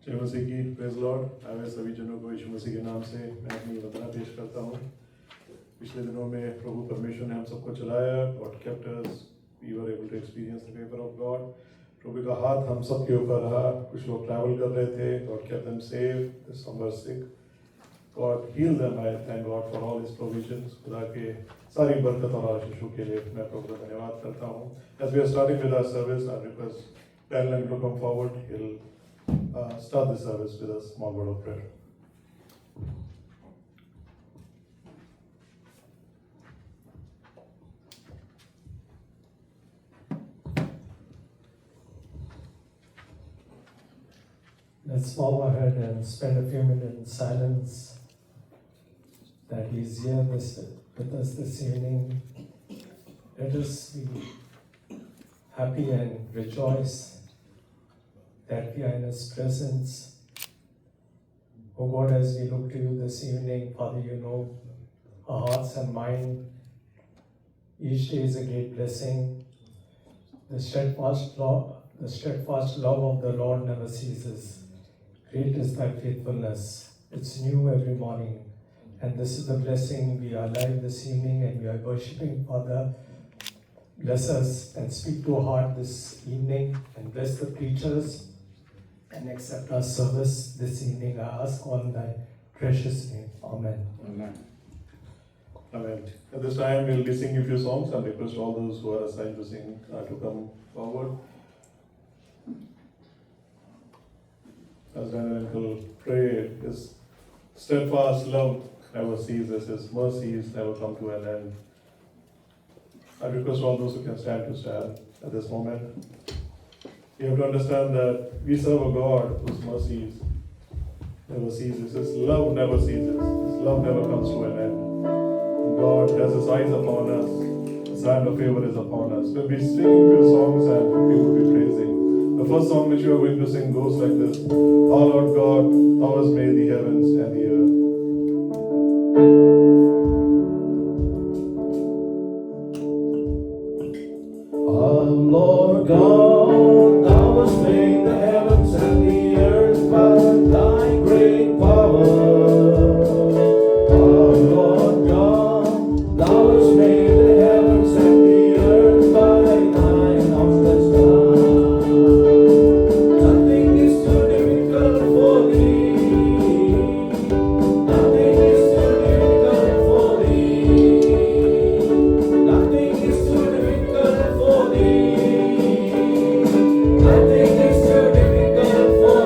जय मसीह की, praise Lord. आए सभी जनों को यीशु मसीह के नाम से मैं अपनी वंदना पेश करता हूँ। पिछले दिनों में प्रभु परमेश्वर ने हम सबको चलाया, God kept us, we were able to experience the favour of God. प्रभु का हाथ हम सब के ऊपर रहा। कुछ लोग ट्रैवल कर रहे थे, God kept them safe, some were sick, God heal them. I thank God for all his provisions. खुदा के सारी बरकत और आशीषों के लिए मैं प्रभु का धन्यवाद करता हूँ। As we are starting with our service, I request Daniel to come forward. He'll start the service with a small word of prayer. Let's bow our head and spend a few minutes in silence that He's here with us this evening. Let us be happy and rejoice that we are in His presence. Oh God, as we look to You this evening, Father, You know our hearts and mind. Each day is a great blessing. The steadfast love of the Lord never ceases. Great is Thy faithfulness. It's new every morning. And this is the blessing. We are alive this evening and we are worshiping, Father. Bless us and speak to our heart this evening and bless the preachers and accept our service this evening. I ask all in Thy precious name. Amen. Amen. Amen. At this time, we'll be singing a few songs and request all those who are assigned to sing to come forward. As Daniel Uncle prayed, His steadfast love never ceases, His mercies never come to an end. I request all those who can stand to stand at this moment. You have to understand that we serve a God whose mercies never ceases. His love never ceases. His love never comes to an end. God has His eyes upon us. His hand of favor is upon us. We'll be singing few songs and we will be praising. The first song which we are going to sing goes like this. Our Lord God, Thou hast made the heavens and the earth. Lord God, Thou hast made the heavens and the earth by Thy great power. Our Lord God, Thou hast made the heavens and the earth by Thine outstretched hand. Nothing is too difficult for Thee. Nothing is too difficult for Thee. Nothing is too difficult for Thee. Nothing is too difficult for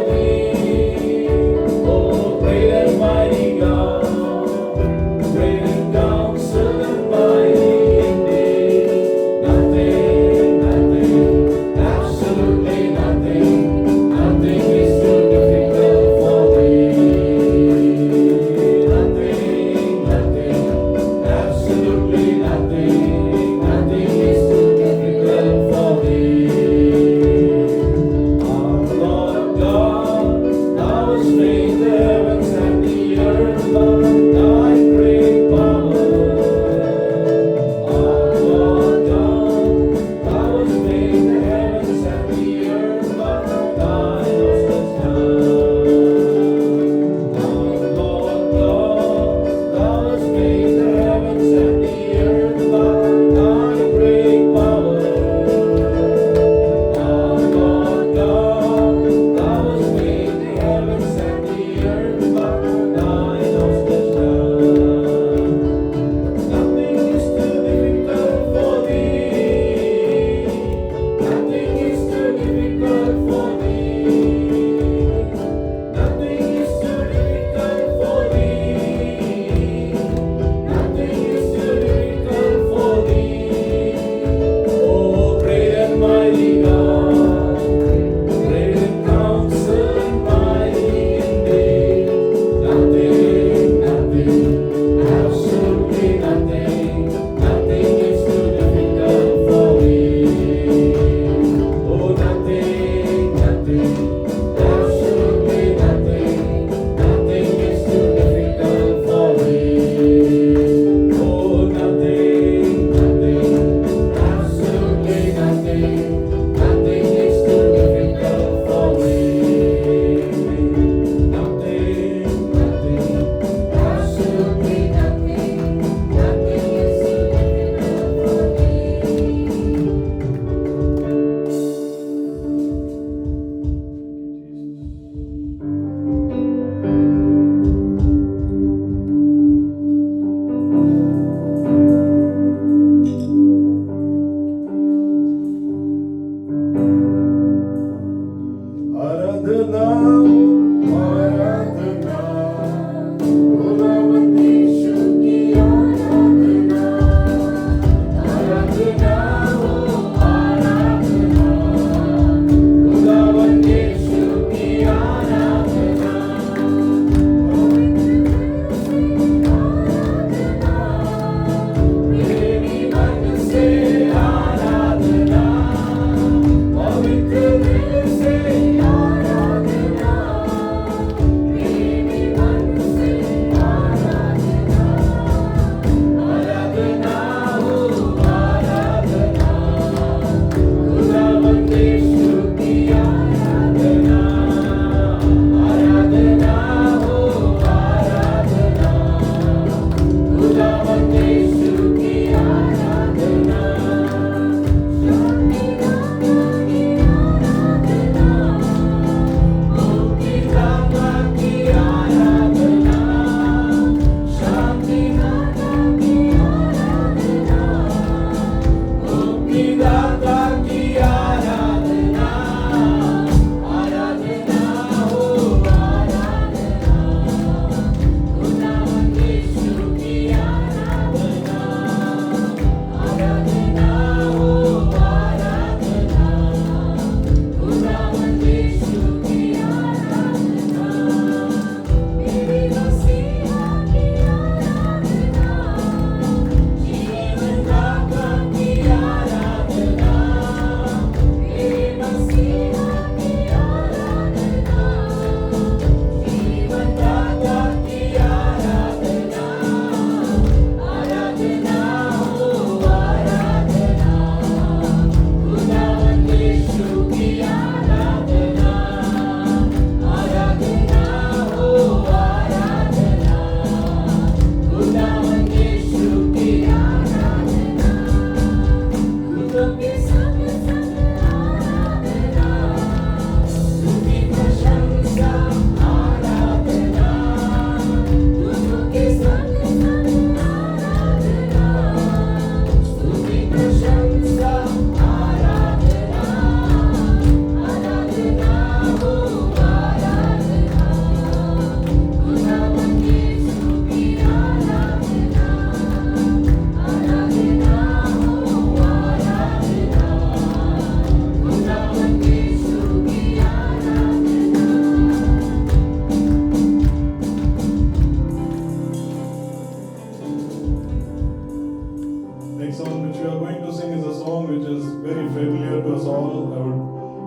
which is very familiar to us all. I would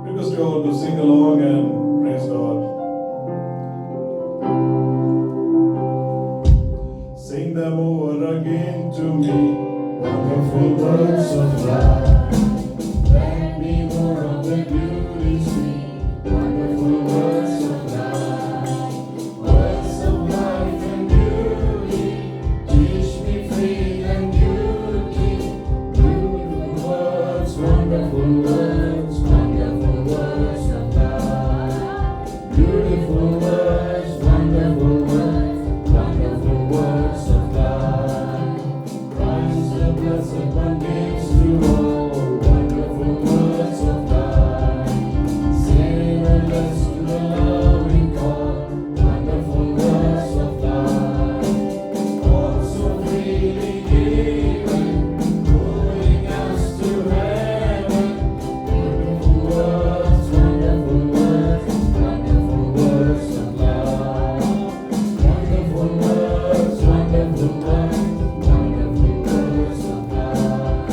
request you all to sing along and praise God. Sing them over again to me, Wonderful words of love. Let me more of the beauty sweet. Wonderful words of love. Words of life and beauty. Teach me faith and beauty. Beautiful words, wonderful words, wonderful words of love. Beautiful words, wonderful words, wonderful words of love. Christ the blessed one gives to all. Wonderful words of God. Say the yes to the loving call. Wonderful words of God. All so freely given, moving us to heaven. Beautiful words, wonderful words, wonderful words of love. Wonderful words, wonderful words, wonderful words of love.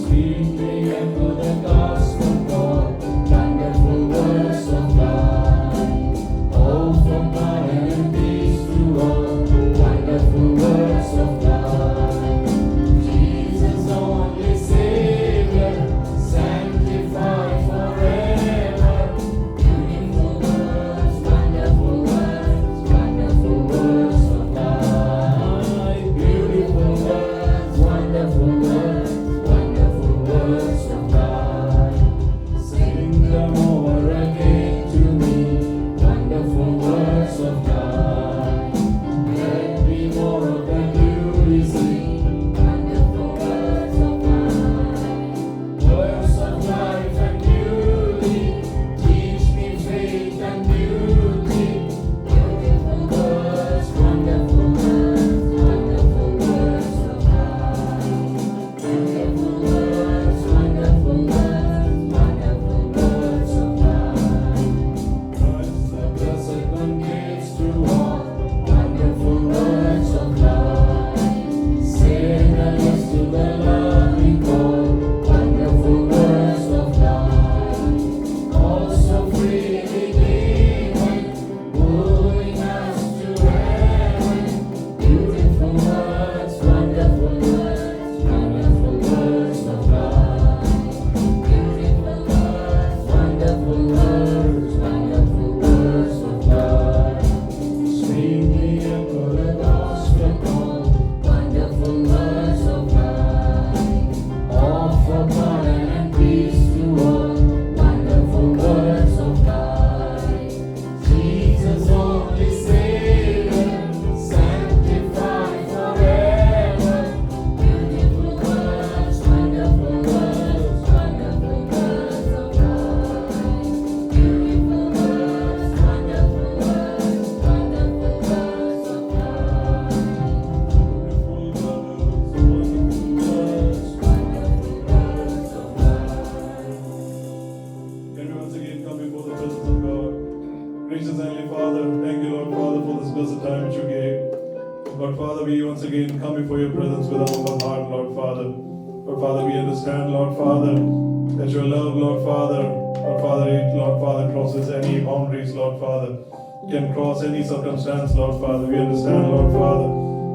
Sweetly echo the gospel call. Wonderful words of love. All from God and peace to all. Wonderful words of love. Jesus only Savior, sanctified forever. Beautiful words, wonderful words, wonderful words of love. Beautiful words, wonderful words, wonderful words of God. Sing them over again to me, wonderful words of God. Let me more of the beauty see, wonderful words of God. Words of life and beauty, teach me faith and beauty. Beautiful words, wonderful words, wonderful words of God. Wonderful words, wonderful words, wonderful words of God. Christ the blessed one gives to all. Wonderful words of love. Say the yes to the loving call. Wonderful words of love. Also freely given, moving us to heaven. Beautiful words, wonderful words, wonderful words of love. Beautiful words, wonderful words, wonderful words of love. Sweetly echo the gospel call. Wonderful words of love. All for God and peace to all. Wonderful words of God. Jesus only Savior, sanctified forever. Beautiful words, wonderful words, wonderful words of God. Beautiful words, wonderful words, wonderful words of God. Beautiful words, wonderful words, wonderful words of God. Can we once again come before the presence of God? Gracious Heavenly Father, thank you, Lord Father, for this blessed time which you gave. Lord Father, we once again come before your presence with a humble heart, Lord Father. Lord Father, we understand, Lord Father, that your love, Lord Father, Lord Father, crosses any boundaries, Lord Father, can cross any circumstance, Lord Father. We understand, Lord Father.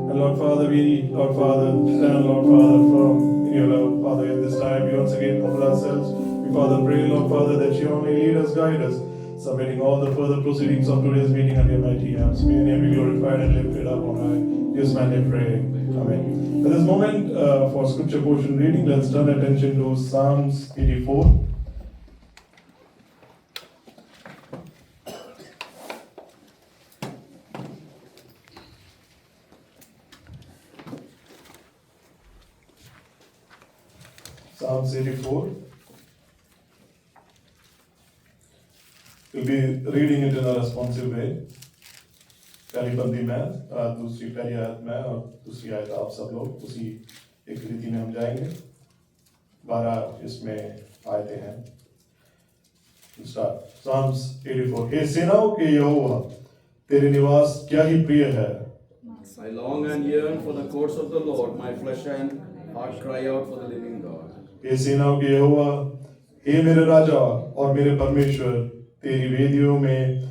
And Lord Father, we, Lord Father, stand, Lord Father, firm in your love, Father. At this time, we once again humble ourselves. We, Father, pray, Lord Father, that you only lead us, guide us, submitting all the further proceedings of today's meeting under your mighty hands. May your name be glorified and lifted up on high. Yes, man, I pray. Amen. At this moment, for scripture portion reading, let's turn attention to Psalms 84. Psalms 84. We'll be reading it in a responsive way. पहली बंदी में दूसरी पहली आयत में और दूसरी आयत आप सब लोग उसी एक रीति में हम जाएंगे। 12 इसमें आयतें हैं। Start. Psalms 84. हे सेनाओं के यहोवा, तेरे निवास क्या ही प्रिय है। I long and yearn for the courts of the Lord. My flesh and heart cry out for the living God. हे सेनाओं के यहोवा, हे मेरे राजा और मेरे परमेश्वर, तेरी वेदियों में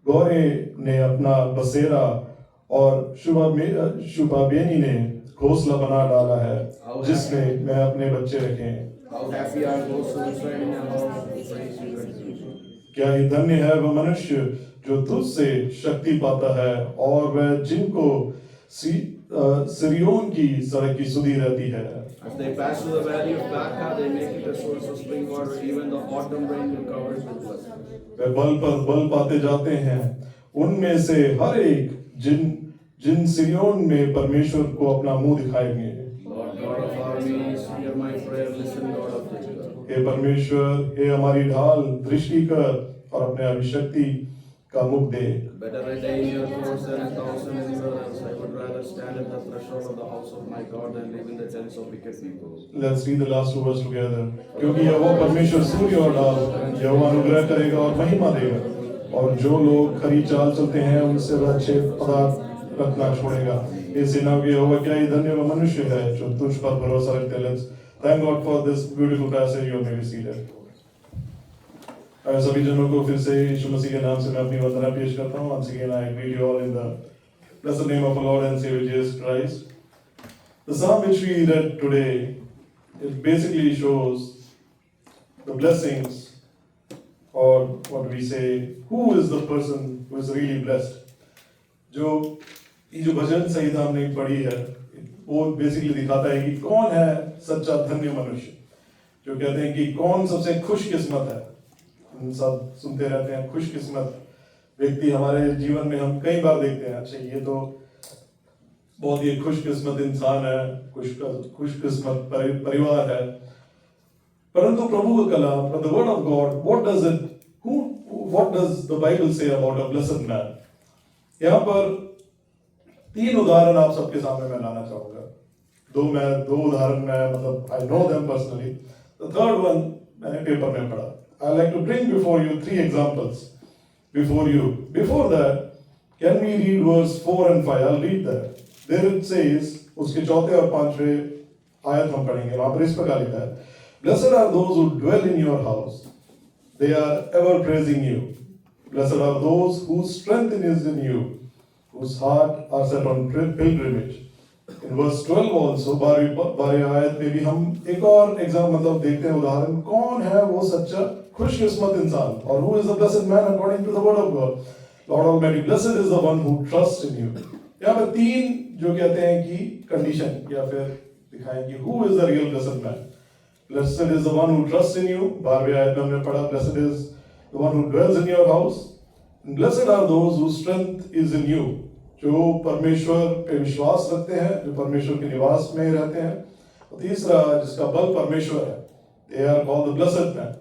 गौरे ने अपना बसेरा और शुभाबेनी ने घोंसला बना डाला है, जिसमें मैं अपने बच्चे रखे हैं। How happy are those who reside in your house who praise you continually. क्या ही धन्य है वह मनुष्य जो तुझसे शक्ति पाता है, और वह जिनको सिरियोन की सड़क की सुधि रहती है। As they pass through the valley of Baca, they make it a source of spring water. Even the autumn rain will cover it with blessings. वे बल पर बल पाते जाते हैं, उनमें से हर एक जिन सिरियोन में परमेश्वर को अपना मुंह दिखाएंगे। Lord God of armies, hear my prayer. Listen, Lord of Jacob. हे परमेश्वर, हे हमारी ढाल, दृष्टि कर और अपने अभिषक्ति का मुख दे। Better a day in your courts than 1,000 anywhere else. I would rather stand at the threshold of the house of my God than live in the tents of wicked people. Let's read the last two verses together. क्योंकि यहोवा परमेश्वर सूर्य और ढाल, यहोवा अनुग्रह करेगा और महिमा देगा, और जो लोग खरी चाल चलते हैं उनसे वह अच्छे पदार्थ रखना छोड़ेगा। ये सेनाओं के यहोवा, क्या ही धन्य वह मनुष्य है जो तुझ पर भरोसा रखते हैं। Let's thank God for this beautiful passage. You may be seated. सभी जनों को फिर से यीशु मसीह के नाम से मैं अपनी वंदना पेश करता हूँ। Once again I greet you all in the blessed name of our Lord and Savior Jesus Christ. The psalm which we read today, it basically shows the blessings, or what we say, who is the person who is really blessed. ये जो भजन संहिता हमने पढ़ी है, वो basically दिखाता है कि कौन है सच्चा धन्य मनुष्य, जो कहते हैं कि कौन सबसे खुशकिस्मत है। हम सब सुनते रहते हैं खुशकिस्मत व्यक्ति, हमारे जीवन में हम कई बार देखते हैं, अच्छा ये तो बहुत ही खुशकिस्मत इंसान है, खुशकिस्मत परिवार है। परंतु प्रभु का कलाम, the word of God, what does the Bible say about a blessed man? यहाँ पर 3 उदाहरण आप सबके सामने मैं लाना चाहूंगा। 2 उदाहरण मैं मतलब I know them personally. The third one मैंने पेपर में पढ़ा। I like to bring before you 3 examples before you. Before that, can we read verse 4 and 5? I'll read that. There it says, उसके 4th और 5वें आयत हम पढ़ेंगे। वहां पर इस प्रकार लिखा है, Blessed are those who dwell in your house. They are ever praising you. Blessed are those whose strength is in you, whose heart are set on pilgrimage. In verse 12 also, 12 आयत में भी हम एक और एग्जाम मतलब देखते हैं उदाहरण, कौन है वो सच्चा खुशकिस्मत इंसान, और who is the blessed man according to the word of God. Lord Almighty, blessed is the one who trusts in you. यहाँ पर 3 जो कहते हैं कि कंडीशन या फिर दिखाएं कि who is the real blessed man. Blessed is the one who trusts in you. 12वें आयत में हमने पढ़ा, blessed is the one who dwells in your house. And blessed are those whose strength is in you. जो परमेश्वर पे विश्वास रखते हैं, जो परमेश्वर के निवास में रहते हैं। और तीसरा, जिसका बल परमेश्वर है, they are called the blessed man.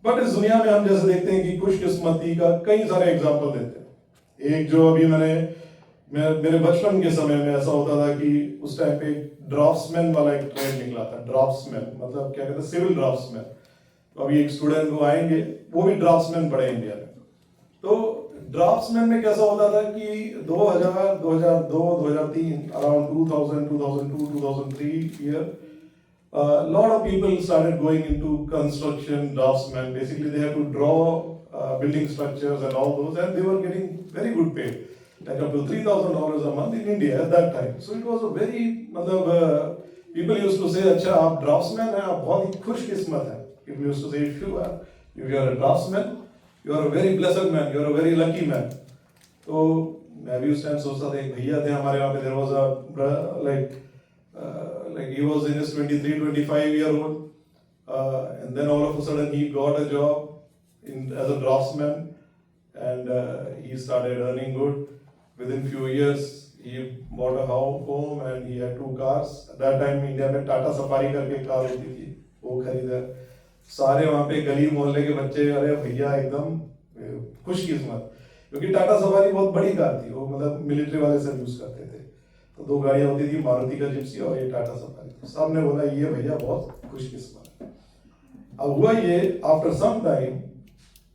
But इस दुनिया में हम जैसे देखते हैं कि खुशकिस्मती का कई सारे एग्जाम्पल देते हैं। एक जो अभी मेरे बचपन के समय में ऐसा होता था कि उस टाइम पे ड्राफ्ट्समैन वाला एक ट्रेंड निकला था। ड्राफ्ट्समैन मतलब क्या कहते हैं, सिविल ड्राफ्ट्समैन। तो अभी एक स्टूडेंट को आएंगे, वो भी ड्राफ्ट्समैन पढ़े इंडिया में। तो ड्राफ्ट्समैन में कैसा होता था कि 2000, 2002, 2003, around 2000, 2002, 2003 year, lot of people started going into construction, draftsmen. Basically, they had to draw building structures and all those, and they were getting very good pay, like up to $3,000 a month in India at that time. So it was a very, मतलब people used to say, अच्छा आप draftsman हैं, आप बहुत ही खुशकिस्मत हैं. People used to say, if you are a draftsman, you are a very blessed man, you are a very lucky man. तो मैं भी उस टाइम सोचता था, एक भैया थे हमारे वहाँ पे, there was a like he was in his 23, 25 year old, and then all of a sudden he got a job as a draftsman, and he started earning good. Within few years, he bought a home and he had 2 cars. At that time, India में Tata safari करके car होती थी, वो खरीदा। सारे वहाँ पे गली मोहल्ले के बच्चे, अरे भैया एकदम खुशकिस्मत, क्योंकि टाटा सफारी बहुत बड़ी कार थी, वो मतलब मिलिट्री वाले सब यूज करते थे। तो 2 गाड़ियां होती थी, मारुति का जिप्सी और ये टाटा सफारी। सबने बोला ये भैया बहुत खुशकिस्मत है। अब हुआ ये, after some time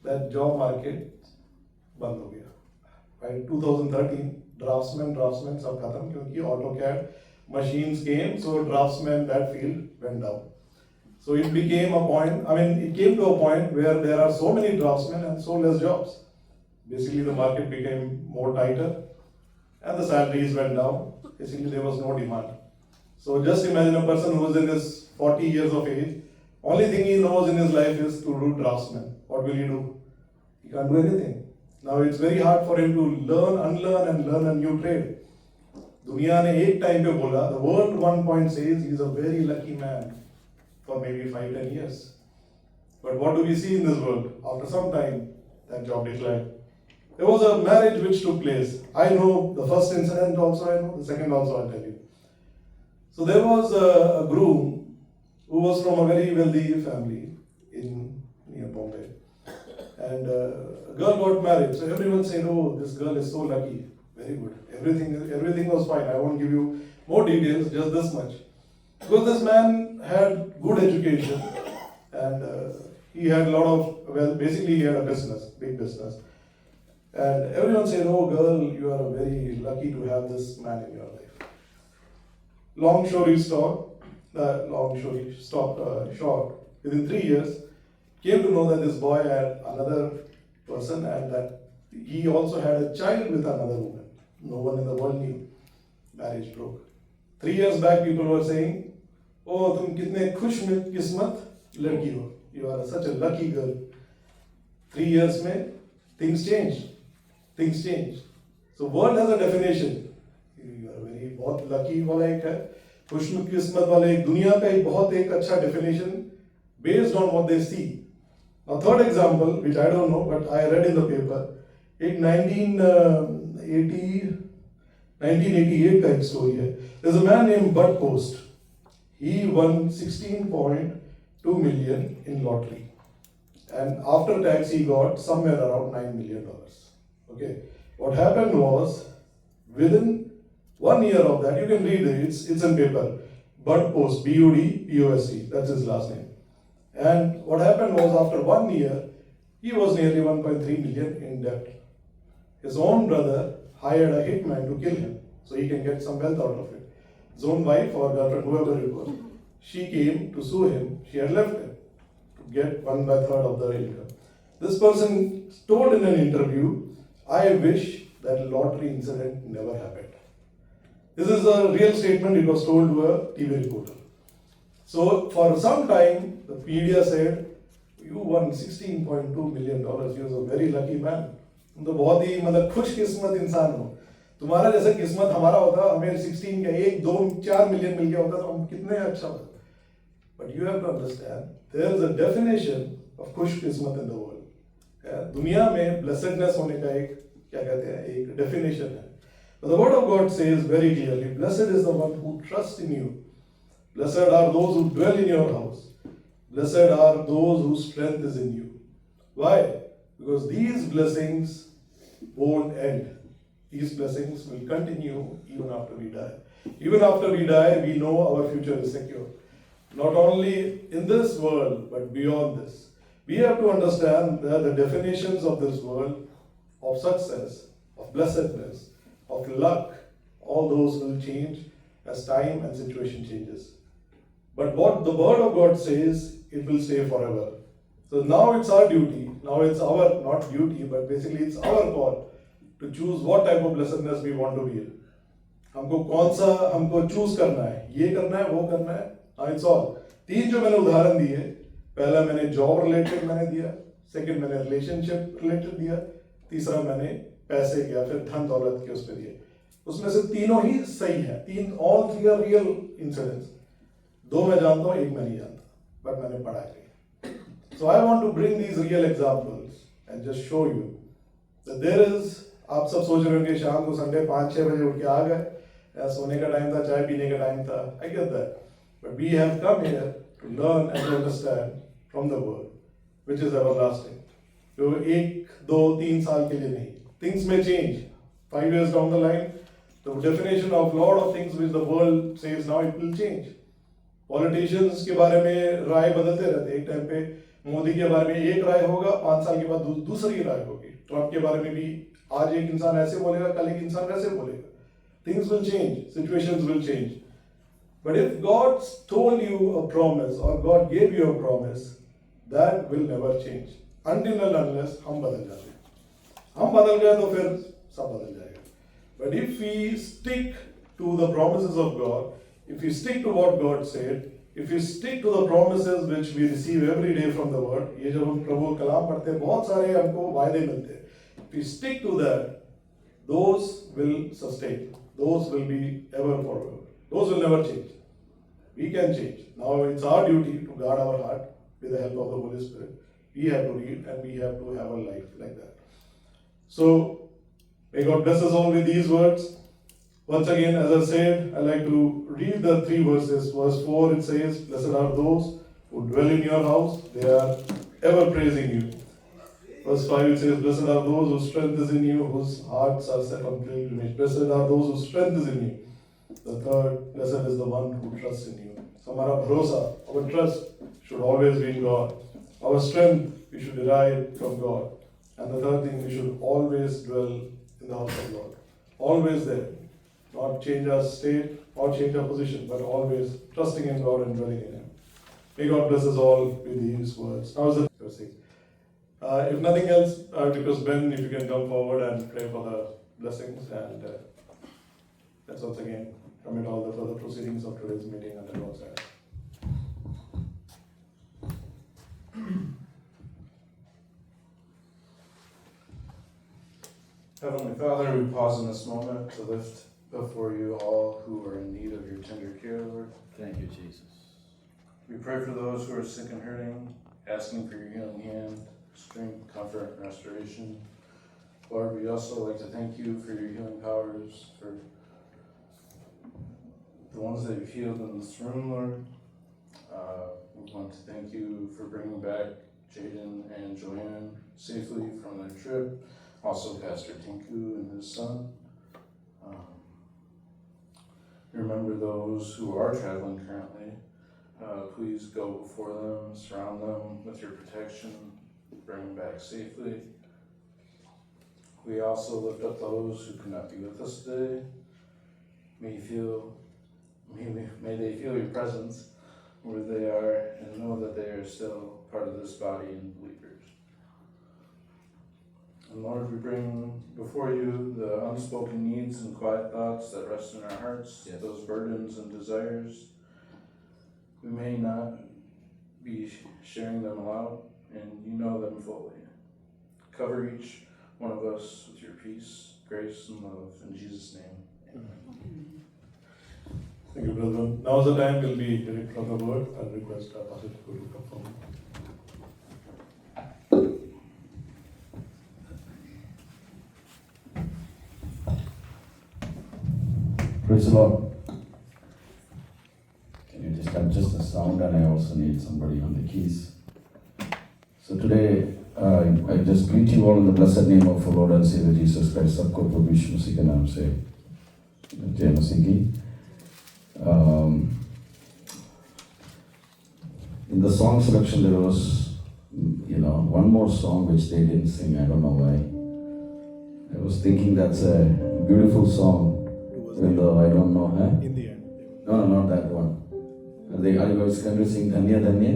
that job market बंद हो गया। बाय 2013 ड्राफ्ट्समैन सब खत्म, क्योंकि AutoCAD machines came, so draftsman that field went down. So it became a point, it came to a point where there are so many draftsmen and so less jobs. Basically, the market became more tighter and the salaries went down. Basically, there was no demand. So just imagine a person who is in his 40 years of age, only thing he knows in his life is to do draftsman. What will he do? He can't do anything. Now it's very hard for him to learn, unlearn and learn a new trade. दुनिया ने एक time पे बोला, the world one point says he is a very lucky man for maybe 5-10 years. But what do we see in this world? After some time, that job declined. There was a marriage which took place. I know the first incident also, I know the second also, I'll tell you. So there was a groom who was from a very wealthy family in near Bombay. And a girl got married. So everyone said, oh, this girl is so lucky. Very good. Everything was fine. I won't give you more details, just this much. Because this man had good education and he had a lot of, well, basically he had a business, big business. And everyone said, oh girl, you are very lucky to have this man in your life. Long story short, within 3 years, came to know that this boy had another person and that he also had a child with another woman. No one in the world knew. Marriage broke. 3 years back, people were saying, oh, tum kitne khush kismat ladki ho. You are such a lucky girl. 3 years mein, things changed. Things change. So world has a definition. You are very बहुत lucky वाला एक है, खुशकिस्मत वाला एक दुनिया का एक बहुत एक अच्छा definition based on what they see. Now third example, which I don't know, but I read in the paper, एक 1988 का एक story है. There's a man named Bud Post. He won 16.2 million in lottery, and after tax he got somewhere around $9 million. Okay, what happened was, within 1 year of that, you can read it, it's in paper, Bud Post, Budpost, that's his last name. And what happened was, after 1 year, he was nearly 1.3 million in debt. His own brother hired a hitman to kill him, so he can get some wealth out of it. His own wife or girlfriend, whoever it was, she came to sue him, she had left him to get 1/3 of the income. This person told in an interview, I wish that lottery incident never happened. This is a real statement, it was told to a TV reporter. So for some time, the media said, you won $16.2 million, you was a very lucky man. तुम तो बहुत ही मतलब खुशकिस्मत इंसान हो. तुम्हारा जैसा किस्मत हमारा होता, हमें 16 का 1-2-4 मिलियन मिल गया होता तो हम कितने अच्छा होता. But you have to understand, there is a definition of खुशकिस्मत in the world. दुनिया में blessedness होने का एक क्या कहते हैं एक definition है. But the word of God says very clearly, blessed is the one who trusts in you. Blessed are those who dwell in your house. Blessed are those whose strength is in you. Why? Because these blessings won't end. These blessings will continue even after we die. Even after we die, we know our future is secure. Not only in this world, but beyond this. We have to understand that the definitions of this world, of success, of blessedness, of luck, all those will change as time and situation changes. But what the word of God says, it will stay forever. So now it's our duty, now it's our, not duty, but basically it's our call to choose what type of blessedness we want to be in. हमको कौन सा हमको choose करना है, ये करना है, वो करना है. It's all. 3 जो मैंने उदाहरण दिए, पहला मैंने जॉब रिलेटेड मैंने दिया, सेकंड मैंने रिलेशनशिप रिलेटेड दिया, तीसरा मैंने पैसे या फिर धन दौलत के उस पे दिए. उसमें से तीनों ही सही है. all 3 are real incidents. 2 मैं जानता हूँ, 1 मैं नहीं जानता, but मैंने पढ़ा है. So I want to bring these real examples and just show you that there is. आप सब सोच रहे होंगे शाम को संडे 5-6 बजे उठ के आ गए, सोने का टाइम था, चाय पीने का टाइम था. I get that, but we have come here to learn and to understand from the word, which is everlasting. जो 1-2-3 साल के लिए नहीं. Things may change. 5 years down the line, the definition of lot of things which the world says now, it will change. Politicians के बारे में राय बदलते रहते. एक टाइम पे मोदी के बारे में एक राय होगा, 5 साल के बाद दूसरी राय होगी. ट्रम्प के बारे में भी आज एक इंसान ऐसे बोलेगा, कल एक इंसान वैसे बोलेगा. Things will change, situations will change. But if God told you a promise or God gave you a promise, that will never change. Until and unless हम बदल जाते हैं. हम बदल गए तो फिर सब बदल जाएगा. But if we stick to the promises of God, if we stick to what God said, if we stick to the promises which we receive every day from the Word, ये जब हम प्रभु का कलाम पढ़ते हैं बहुत सारे हमको वायदे मिलते हैं. If we stick to that, those will sustain. Those will be ever forever. Those will never change. We can change. Now it's our duty to guard our heart with the help of the Holy Spirit. We have to read and we have to have a life like that. So, may God bless us all with these words. Once again, as I said, I like to read the 3 verses. Verse 4 it says, "Blessed are those who dwell in your house, they are ever praising you." Verse 5 it says, "Blessed are those whose strength is in you, whose hearts are set on pilgrimage." Blessed are those whose strength is in you. The third, blessed is the one who trusts in you. So हमारा भरोसा, our trust should always be in God. Our strength we should derive from God. And the third thing, we should always dwell in the house of God. Always there. Not change our state or change our position, but always trusting in God and dwelling in Him. May God bless us all with these words. Now is the verse 6. If nothing else, I would request Ben if you can come forward and pray for the blessings, and let's once again commit all the further proceedings of today's meeting under God's hand. Heavenly Father, we pause in this moment to lift before you all who are in need of your tender care, Lord. Thank you, Jesus. We pray for those who are sick and hurting, asking for your healing hand, strength, comfort, and restoration. Lord, we also like to thank you for your healing powers, for the ones that you've healed in this room, Lord. We want to thank you for bringing back Jaden and Joanne safely from their trip. Also, Pastor Tinku and his son. Remember those who are traveling currently. Please go before them, surround them with your protection, bring them back safely. We also lift up those who could not be with us today. May they feel your presence where they are and know that they are still part of this body and believers. And Lord, we bring before you the unspoken needs and quiet thoughts that rest in our hearts, Yes. those burdens and desires. We may not be sharing them aloud, and you know them fully. Cover each one of us with your peace, grace, and love. In Jesus' name, amen. Thank you, brethren. Now is the time we'll be hearing from the word. I'll request Pastor to come forward. Praise the Lord. Can you just adjust the sound? And I also need somebody on the keys. So today, I just greet you all in the blessed name of our Lord and Savior Jesus Christ. Sabko Prabhu Yishu Masih ke naam se. Jai Masih ki. In the song selection, there was, one more song which they didn't sing. I don't know why. I was thinking that's a beautiful song, even though I don't know. In the end. No, not that one. Are you guys going to sing Dhanya Dhanya?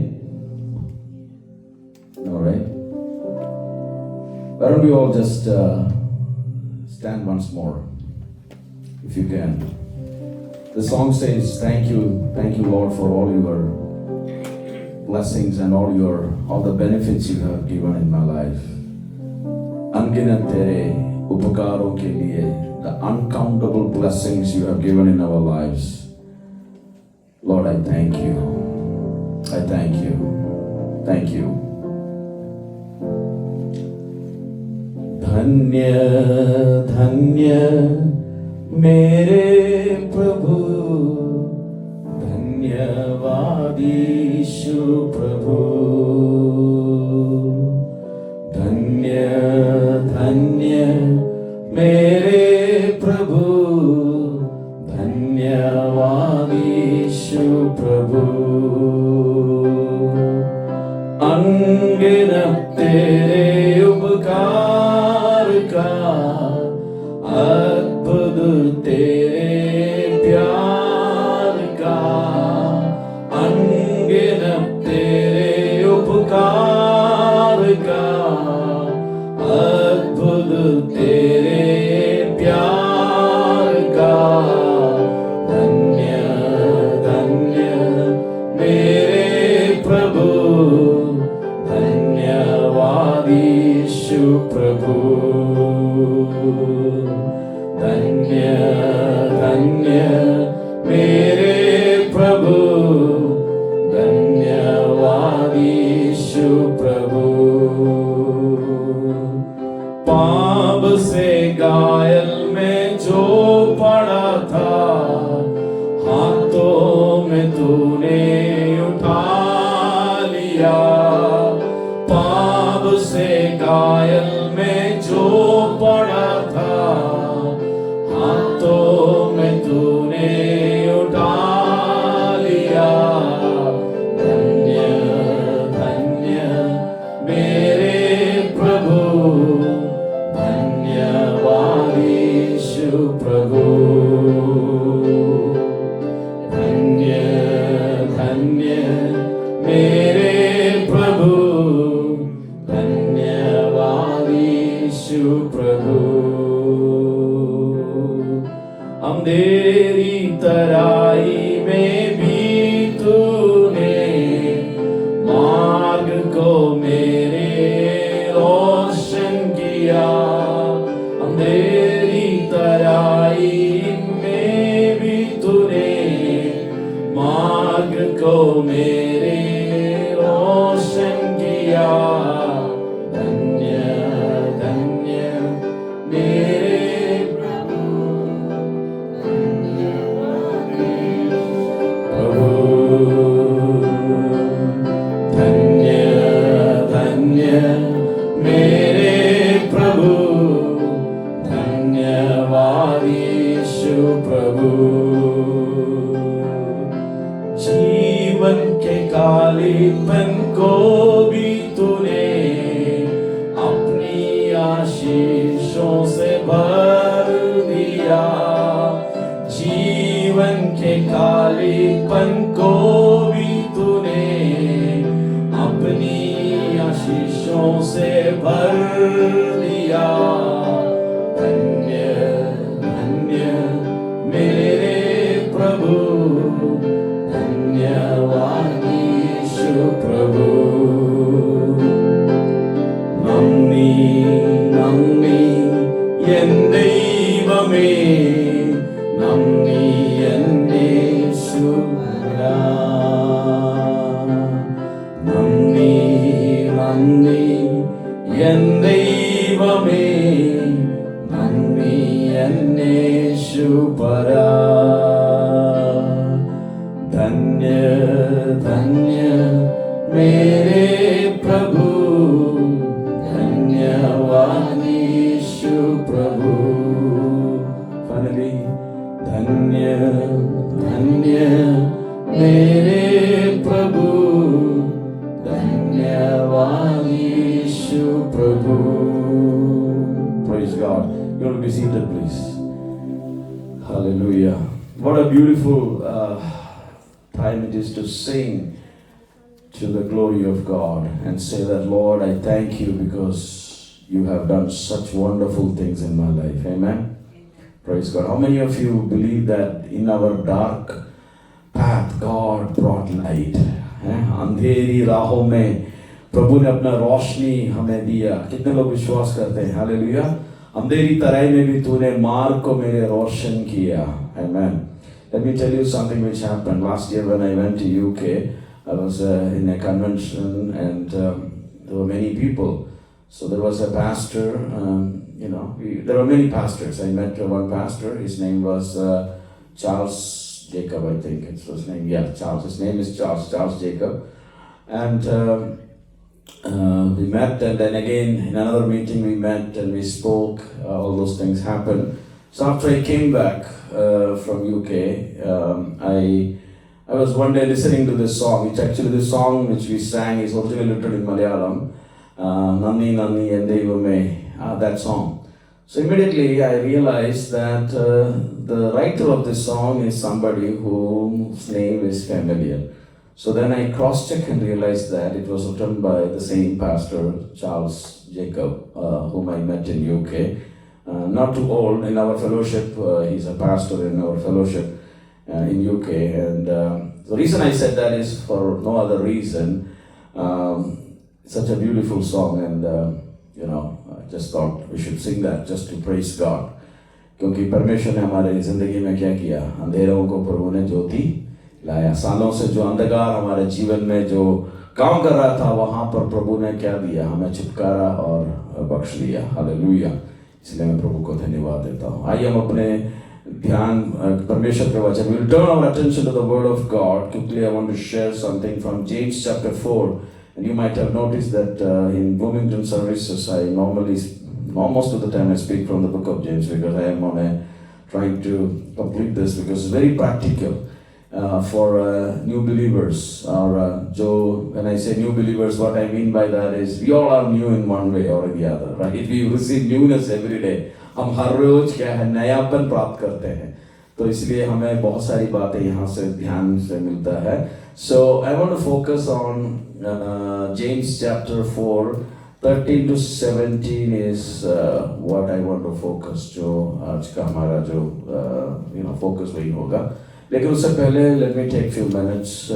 No, right? Why don't we all just stand once more, if you can. The song says, thank you Lord for all your blessings and all the benefits you have given in my life. Anginat tere upakaron ke liye, the uncountable blessings you have given in our lives. Lord, I thank you. I thank you. Thank you. Dhanya, dhanya, mere Prabhu. धन्यवाद यीशु प्रभु धन्य धन्य मेरे प्रभु धन्यवाद यीशु प्रभु अनगिनत तेरे उपकार का अद्भुत तेरे प्यार का प्रभु धन्य धन्य मेरे प्रभु धन्यवाद यीशु प्रभु पाप से घायल में जो पड़ा था हाथों में तूने उठा लिया पाप से घायल में जो पड़ा था हाथों में तूने उठा लिया धन्य धन्य मेरे प्रभु धन्यवाद यीशु प्रभु धन्य धन्य मेरे प्रभु धन्यवाद यीशु प्रभु अंधेरी तराई में भी तूने मार्ग को मेरे रोशन किया अंधेरी तराई में भी तूने मार्ग को मेरे रोशन किया धन्य धन्य मेरे प्रभु धन्य धन्य मेरे प्रभु धन्यवाद यीशु प्रभु जीवन के कालीपन को भी तूने अपनी आशीषों से भर दिया जीवन के कालीपन को भी तूने अपनी आशीषों से भर दिया धन्य धन्य मेरे प्रभु धन्यवाद यीशु प्रभु नन्दी नन्दी എൻ ദൈവമേ നന്ദി എന്നേശുരാ നന്ദി നന്ദി എൻ ദൈവമേ നന്ദി എന്നേശുപരാ धन्य धन्य मेरे प्रभु धन्यवाद यीशु प्रभु finally धन्य धन्य मेरे प्रभु धन्यवाद यीशु प्रभु praise God you will be seated please hallelujah what a beautiful time it is to sing to the glory of God and say that Lord I thank you because you have done such wonderful things in my life amen praise God how many of you believe that in our dark path God brought light अंधेरी राहों में प्रभु ने अपना रोशनी हमें दिया कितने लोग विश्वास करते हैं हालेलुया अंधेरी तराई में भी तूने मार्ग को मेरे रोशन किया amen Let me tell you something which happened last year when I went to UK. I was in a convention and there were many people. So there was a pastor, there were many pastors. I met one pastor, his name was Charles Jacob, I think it's his name. Yeah, Charles. His name is Charles Jacob. And we met and then again in another meeting we met and we spoke. All those things happened. So after I came back from UK, I was one day listening to this song. It's actually the song which we sang is originally written in Malayalam. Nandi Nandi Endevame, that song. So immediately I realized that the writer of this song is somebody whose name is familiar. So then I cross-checked and realized that it was written by the same pastor, Charles Jacob, whom I met in UK. Not too old, in our fellowship, he's a pastor in our fellowship in UK. And the reason I said that is for no other reason. Such a beautiful song and I just thought we should sing that just to praise God. क्योंकि परमेश्वर ने हमारे जिंदगी में क्या किया, अंधेरों को प्रभु ने ज्योति लाया। सालों से जो अंधकार हमारे जीवन में जो काम कर रहा था, वहां पर प्रभु ने क्या दिया, हमें छुटकारा और बख्श दिया। हालेलुया। इसलिए मैं प्रभु को धन्यवाद देता हूँ। आइए हम अपने ध्यान परमेश्वर के वचन, we'll turn our attention to the word of God. Quickly I want to share something from James chapter 4. And you might have noticed that in Bloomington services I normally, most of the time I speak from the book of James, because I am trying to complete this, because it's very practical for new believers. Or when I say new believers, what I mean by that is we all are new in one way or the other, right? We receive newness every day. हम हर रोज क्या है, नयापन प्राप्त करते हैं। तो इसलिए हमें बहुत सारी बातें यहाँ से ध्यान से मिलता है। So I want to focus on James chapter 4, 13 to 17 is what I want to focus. जो आज का हमारा जो focus वही होगा। लेकिन उससे पहले let me take few minutes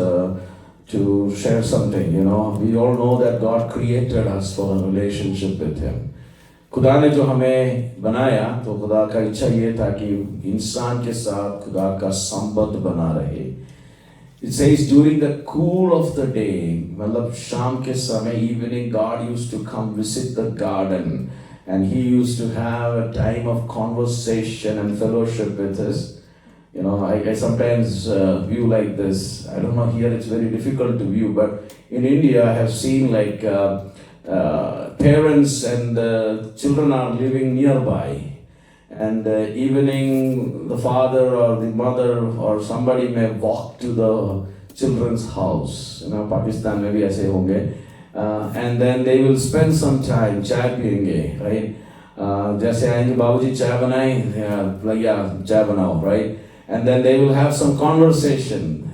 to share something. We all know that God created us for a relationship with Him. खुदा ने जो हमें बनाया, तो खुदा का इच्छा ये था कि इंसान के साथ खुदा का संबंध बना रहे। It says during the cool of the day, मतलब शाम के समय, evening, God used to come visit the garden, and He used to have a time of conversation and fellowship with us. I sometimes view like this. I don't know, here it's very difficult to view, but in India I have seen like parents and children are living nearby, and evening the father or the mother or somebody may walk to the children's house. Pakistan में भी ऐसे होंगे, and then they will spend some time, चाय पियेंगे, right? जैसे आएंगे, बाबूजी चाय बनाएं, भैया चाय बनाओ, right? And then they will have some conversation.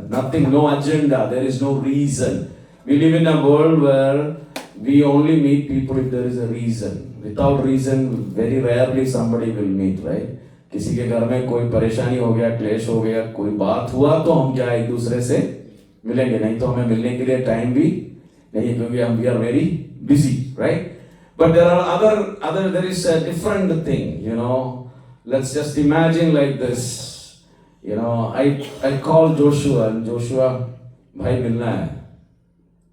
Nothing, no agenda. There is no reason. We live in a world where we only meet people if there is a reason. Without reason, very rarely somebody will meet, right? किसी के घर में कोई परेशानी हो गया, क्लेश हो गया, कोई बात हुआ, तो हम क्या एक दूसरे से मिलेंगे? नहीं तो हमें मिलने के लिए टाइम भी नहीं, क्योंकि हम we are very busy, right? But there are there is a different thing, Let's just imagine like this. I call Joshua, and Joshua, भाई मिलना है,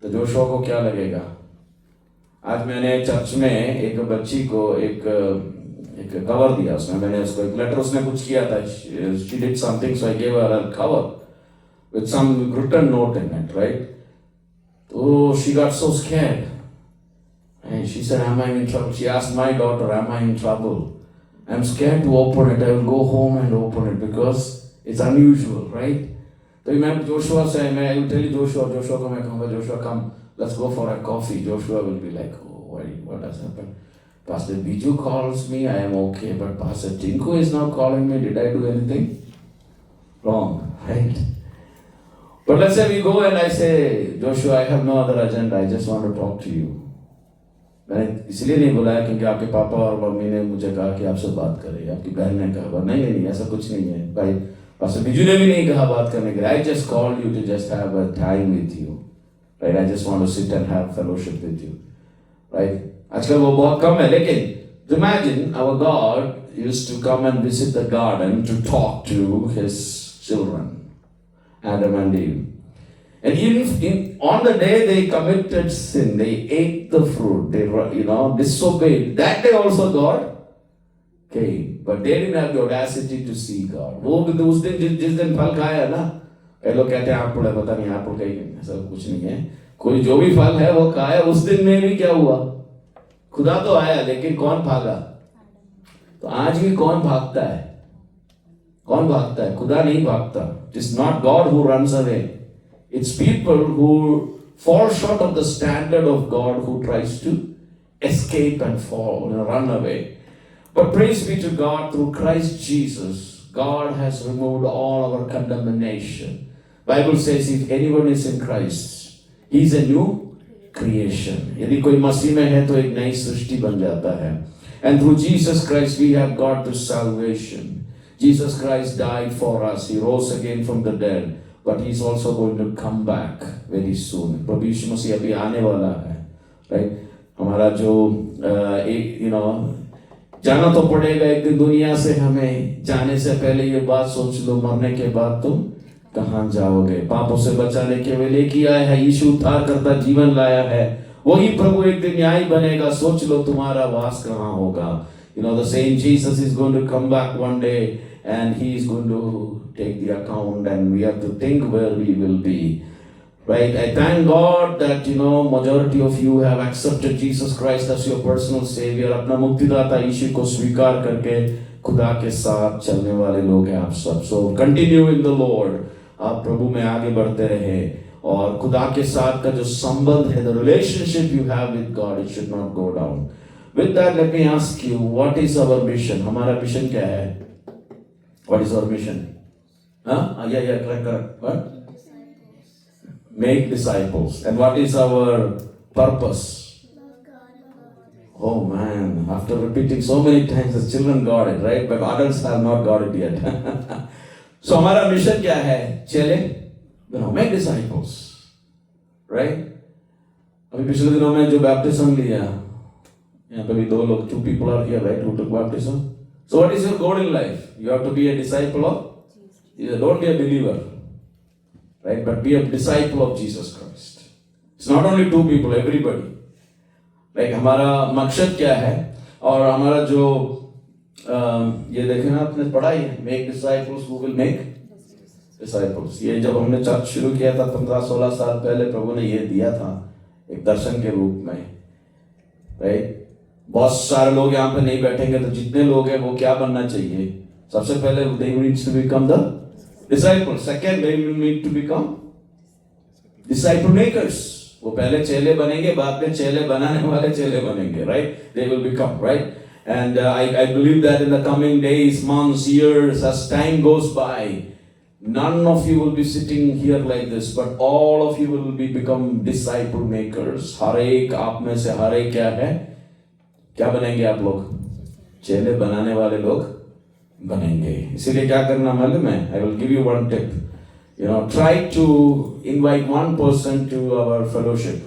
तो जोशुआ को क्या लगेगा? आज मैंने चर्च में एक बच्ची को एक कवर दिया, उसने मैंने उसको एक लेटर, उसने कुछ किया था, she did something, so I gave her a cover with some written note in it, right? So she got so scared, and she said, am I in trouble? She asked my daughter, am I in trouble? I'm scared to open it. I will go home and open it because it's unusual, right? So मैं Joshua से, I will tell you Joshua को मैं कहूँगा, Joshua come, let's go for a coffee. Joshua will be like, oh, what has happened? Pastor Biju calls me, I am okay, but Pastor Tinku is now calling me. Did I do anything wrong, right? But let's say we go and I say, Joshua, I have no other agenda. I just want to talk to you. मैंने इसलिए नहीं बुलाया क्योंकि आपके पापा और mummy ने मुझे कहा कि आपसे बात करें, आपकी बहन ने कहा, नहीं, ऐसा कुछ नहीं है भाई, पास्टर बिजू ने भी नहीं कहा बात करने के लिए. I just called you to just have a time with you, right? I just want to sit and have fellowship with you, right? आजकल वो बहुत कम है, लेकिन imagine our God used to come and visit the garden to talk to His children, Adam and Eve. And on the day they committed sin, they ate the fruit, they disobeyed. That day also God came, but they didn't have the audacity to see God. वो उस दिन जिस दिन फल खाया ना, कई लोग कहते हैं एप्पल है, पता नहीं एप्पल कहीं, ऐसा कुछ नहीं है. कोई जो भी फल है वो खाया. उस दिन में भी क्या हुआ? खुदा तो आया, लेकिन कौन भागा? तो आज भी कौन भागता है? कौन भागता है? खुदा नहीं भागता. It is not God who runs away. It's people who fall short of the standard of God, who tries to escape and fall and run away. But praise be to God, through Christ Jesus, God has removed all our condemnation. Bible says if anyone is in Christ, he is a new creation. यदि कोई मसीह में है तो एक नई सृष्टि बन जाता है. And through Jesus Christ we have got the salvation. Jesus Christ died for us. He rose again from the dead. But He's also going to come back very soon. प्रभु यीशु मसीह अभी आने वाला है, right? हमारा जो एक जाना तो पड़ेगा एक दिन दुनिया से, हमें जाने से पहले ये बात सोच लो, मरने के बाद तुम कहाँ जाओगे। पापों से बचाने के लिए लेके आया है यीशु, उद्धार करता जीवन लाया है, वही प्रभु एक दिन न्याय बनेगा। सोच लो तुम्हारा वास कहाँ होगा। The same Jesus is going to come back one day and he is going to take the account, and we have to think where we will be. Right? I thank God that majority of you have accepted Jesus Christ as your personal savior. अपना मुक्तिदाता यीशु को स्वीकार करके खुदा के साथ चलने वाले लोग हैं आप सब. So continue in the Lord. आप प्रभु में आगे बढ़ते रहे और खुदा के साथ का जो संबंध है, the relationship you have with God, it should not go down. With that, let me ask you, what is our mission? हमारा mission क्या है? What is our mission? Yeah, correct. What? Make disciples. And what is our purpose? Oh man, after repeating so many times, the children got it, right? But adults have not got it yet. So हमारा mission क्या है? चले, make disciples, right? अभी पिछले दिनों में जो baptism लिया, यहाँ पे भी two people are here, right, who took baptism. So what is your goal in life? You have to be a disciple of Jesus. Don't be a believer, right? But be a disciple of Jesus Christ. It's not only two people, everybody. Like हमारा मकसद क्या है और हमारा जो ये देखे ना आपने पढ़ा ही है, make disciples who will make disciples. ये जब हमने चर्च शुरू किया था 15-16 साल पहले, प्रभु ने ये दिया था एक दर्शन के रूप में, राइट? बहुत सारे लोग यहाँ पे नहीं बैठेंगे, तो जितने लोग हैं वो क्या बनना चाहिए? सबसे पहले they need to become the disciples. Second, they will need to become disciple makers. वो पहले चेले बनेंगे, बाद में चेले बनाने वाले चेले बनेंगे, right? They will become, right? And I believe that in the coming days, months, years, as time goes by, none of you will be sitting here like this, but all of you will become disciple makers. हर एक आप में से हर एक क्या है? क्या बनेंगे आप लोग? चेले बनाने वाले लोग बनेंगे. इसीलिए क्या करना मालूम है? I will give you one tip. Try to invite one person to our fellowship.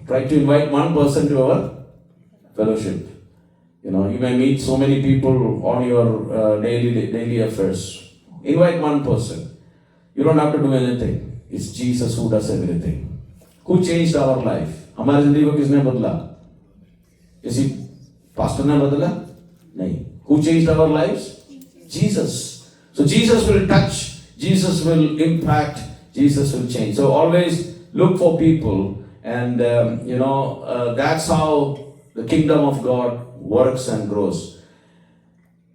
Try to invite one person to our fellowship. You may meet so many people on your daily affairs. Invite one person. You don't have to do anything. It's Jesus who does everything. Who changed our life? हमारी जिंदगी को किसने बदला? किसी pastor ने बदला? नहीं. Who changed our lives? Jesus. So Jesus will touch, Jesus will impact, Jesus will change. So always look for people, and that's how the kingdom of God works and grows.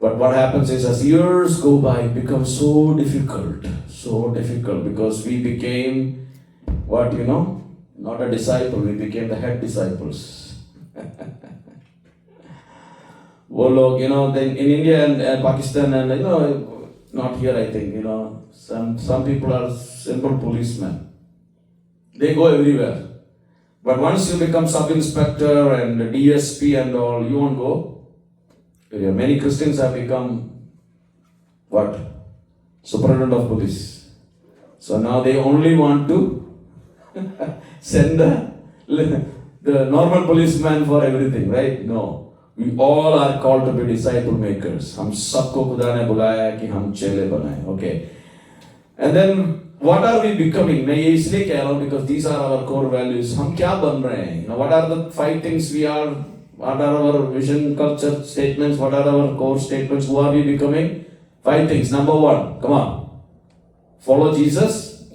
But what happens is, as years go by, it becomes so difficult because we became what, not a disciple, we became the head disciples. वो लोग, then in India and Pakistan and not here, I think, some people are simple policemen. They go everywhere. But once you become sub-inspector and DSP and all, you won't go. Many Christians have become what? Superintendent of police. So now they only want to send the normal policeman for everything, right? No. We all are called to be disciple makers. हम सबको खुदा ने बुलाया है कि हम चेले बनाएं. Okay. And then what are we becoming? मैं ये इसलिए कह रहा हूँ because these are our core values. हम क्या बन रहे हैं? What are the 5 things we are? What are our vision, culture statements? What are our core statements? Who are we becoming? 5 things. Number 1, come on. Follow Jesus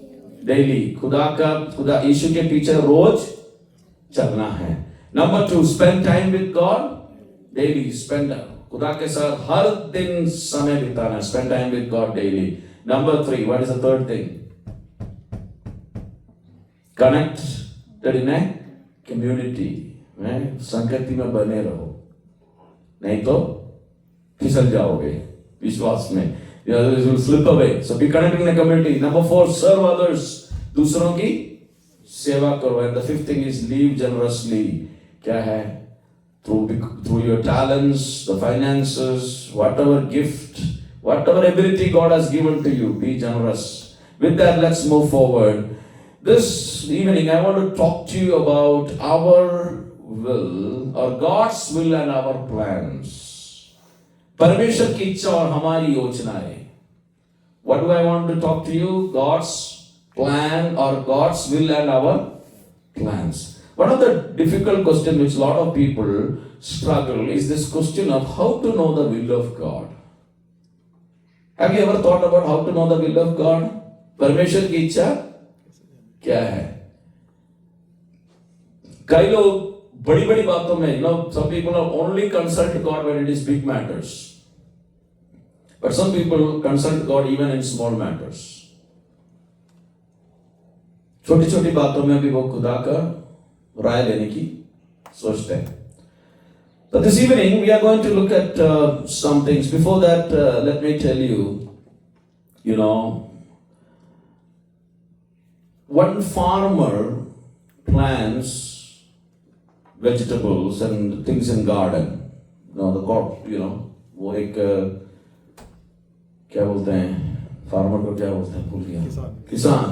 daily. खुदा यीशु के पीछे रोज चलना है. Number 2, spend time with God daily. Spend खुदा के साथ हर दिन समय बिताना. Spend time with God daily. Number 3, what is the third thing? Connected in a community. संगति में बने रहो, नहीं तो फिसल जाओगे विश्वास में. The others will slip away. So be connected in a community. Number 4, serve others. दूसरों की सेवा करो. And the 5th thing is live generously. क्या है? Through your talents, the finances, whatever gift, whatever ability God has given to you, be generous. With that, let's move forward. This this evening I want to talk to you about our will or God's will and our plans. परमेश्वर की इच्छा और हमारी योजनाएं. What do I want to talk to you? God's plan or God's will and our plans. One of the difficult questions which a lot of people struggle is this question of how to know the will of God. Have you ever thought about how to know the will of God? परमेश्वर की इच्छा क्या है? कई लोग बड़ी बड़ी बातों में, some people are only consult God when it is big matters. But some people consult God even in small matters. छोटी छोटी बातों में भी वो खुदा का राय लेने की सोचते हैं. But this evening we are going to look at some things. Before that, let me tell you, one farmer plants vegetables and things in garden. The crop, वो एक क्या बोलते हैं फार्मर को, क्या बोलते हैं भूल गया, किसान.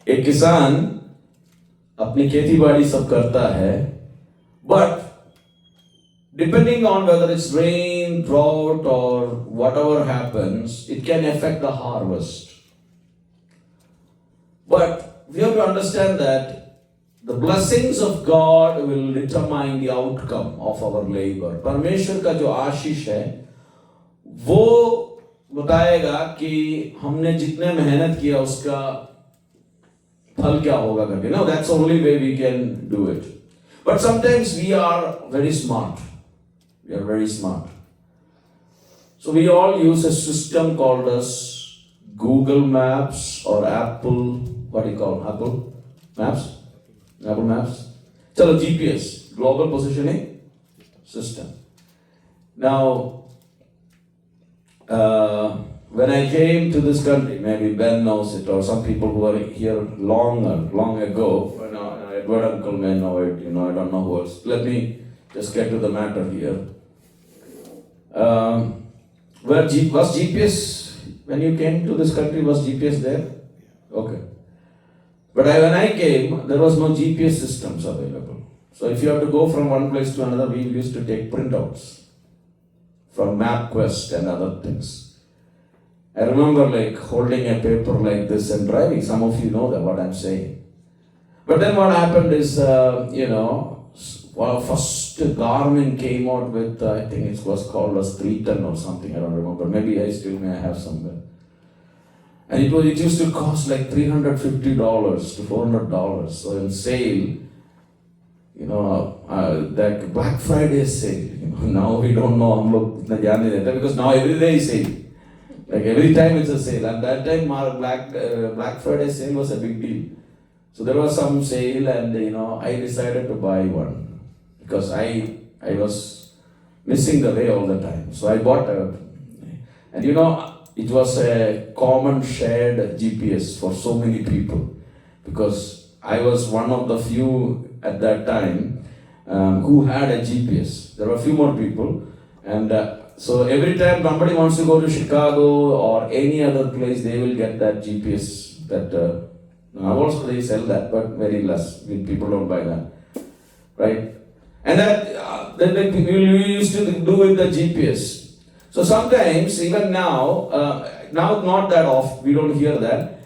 एक किसान अपनी खेती बाड़ी सब करता है, but depending on whether it's rain, drought or whatever happens, it can affect the harvest. But we have to understand that the blessings of God will determine the outcome of our labor. परमेश्वर का जो आशीष है वो बताएगा कि हमने जितने मेहनत किया उसका फल क्या होगा करके. No, that's the only way we can do it. But sometimes we are very smart. We are very smart. So we all use a system called as Google Maps or Apple, what do you call Apple Maps? Apple Maps. Chalo, GPS, Global Positioning System. Now, when I came to this country, maybe Ben knows it, or some people who are here long ago, Edward Uncle may know it, I don't know who else. Let me just get to the matter here. Was GPS, when you came to this country, was GPS there? Okay. But when I came, there was no GPS systems available. So if you have to go from one place to another, we used to take printouts from MapQuest and other things. I remember holding a paper like this and driving. Some of you know that what I'm saying. But then what happened is, first Garmin came out with, I think it was called as 310 or something, I don't remember. Maybe I still may have somewhere. And it used to cost like $350 to $400. So in sale, that Black Friday sale, now we don't know, hum log itna dhyan nahi dete, because now every day is sale. Like every time it's a sale. And that time Black Friday sale was a big deal. So there was some sale and I decided to buy one because I was missing the way all the time. So I bought and it was a common shared GPS for so many people because I was one of the few at that time who had a GPS. There were a few more people, and so every time somebody wants to go to Chicago or any other place, they will get that GPS. That now also they sell that, but very less. People don't buy that, right? And that we used to do with the GPS. So sometimes, even now not that often, we don't hear that.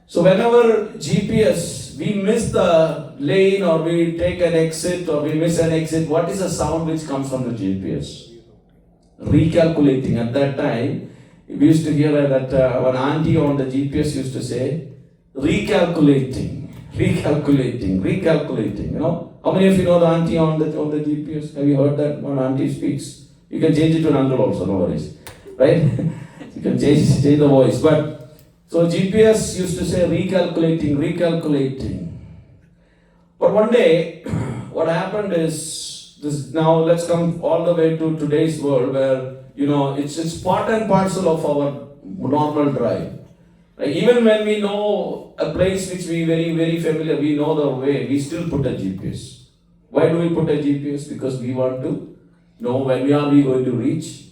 So whenever GPS, we miss the lane or we take an exit or we miss an exit, what is the sound which comes from the GPS? Recalculating. At that time, we used to hear that one auntie on the GPS used to say, recalculating. How many of you know the auntie on the GPS? Have you heard that one auntie speaks? You can change it to an uncle also, no worries. Right? You can change the voice. But so GPS used to say recalculating. But one day, what happened is this. Now let's come all the way to today's world where it's part and parcel of our normal drive. Like even when we know a place which we very, very familiar, we know the way, we still put a GPS. Why do we put a GPS? Because we want to know when we are going to reach.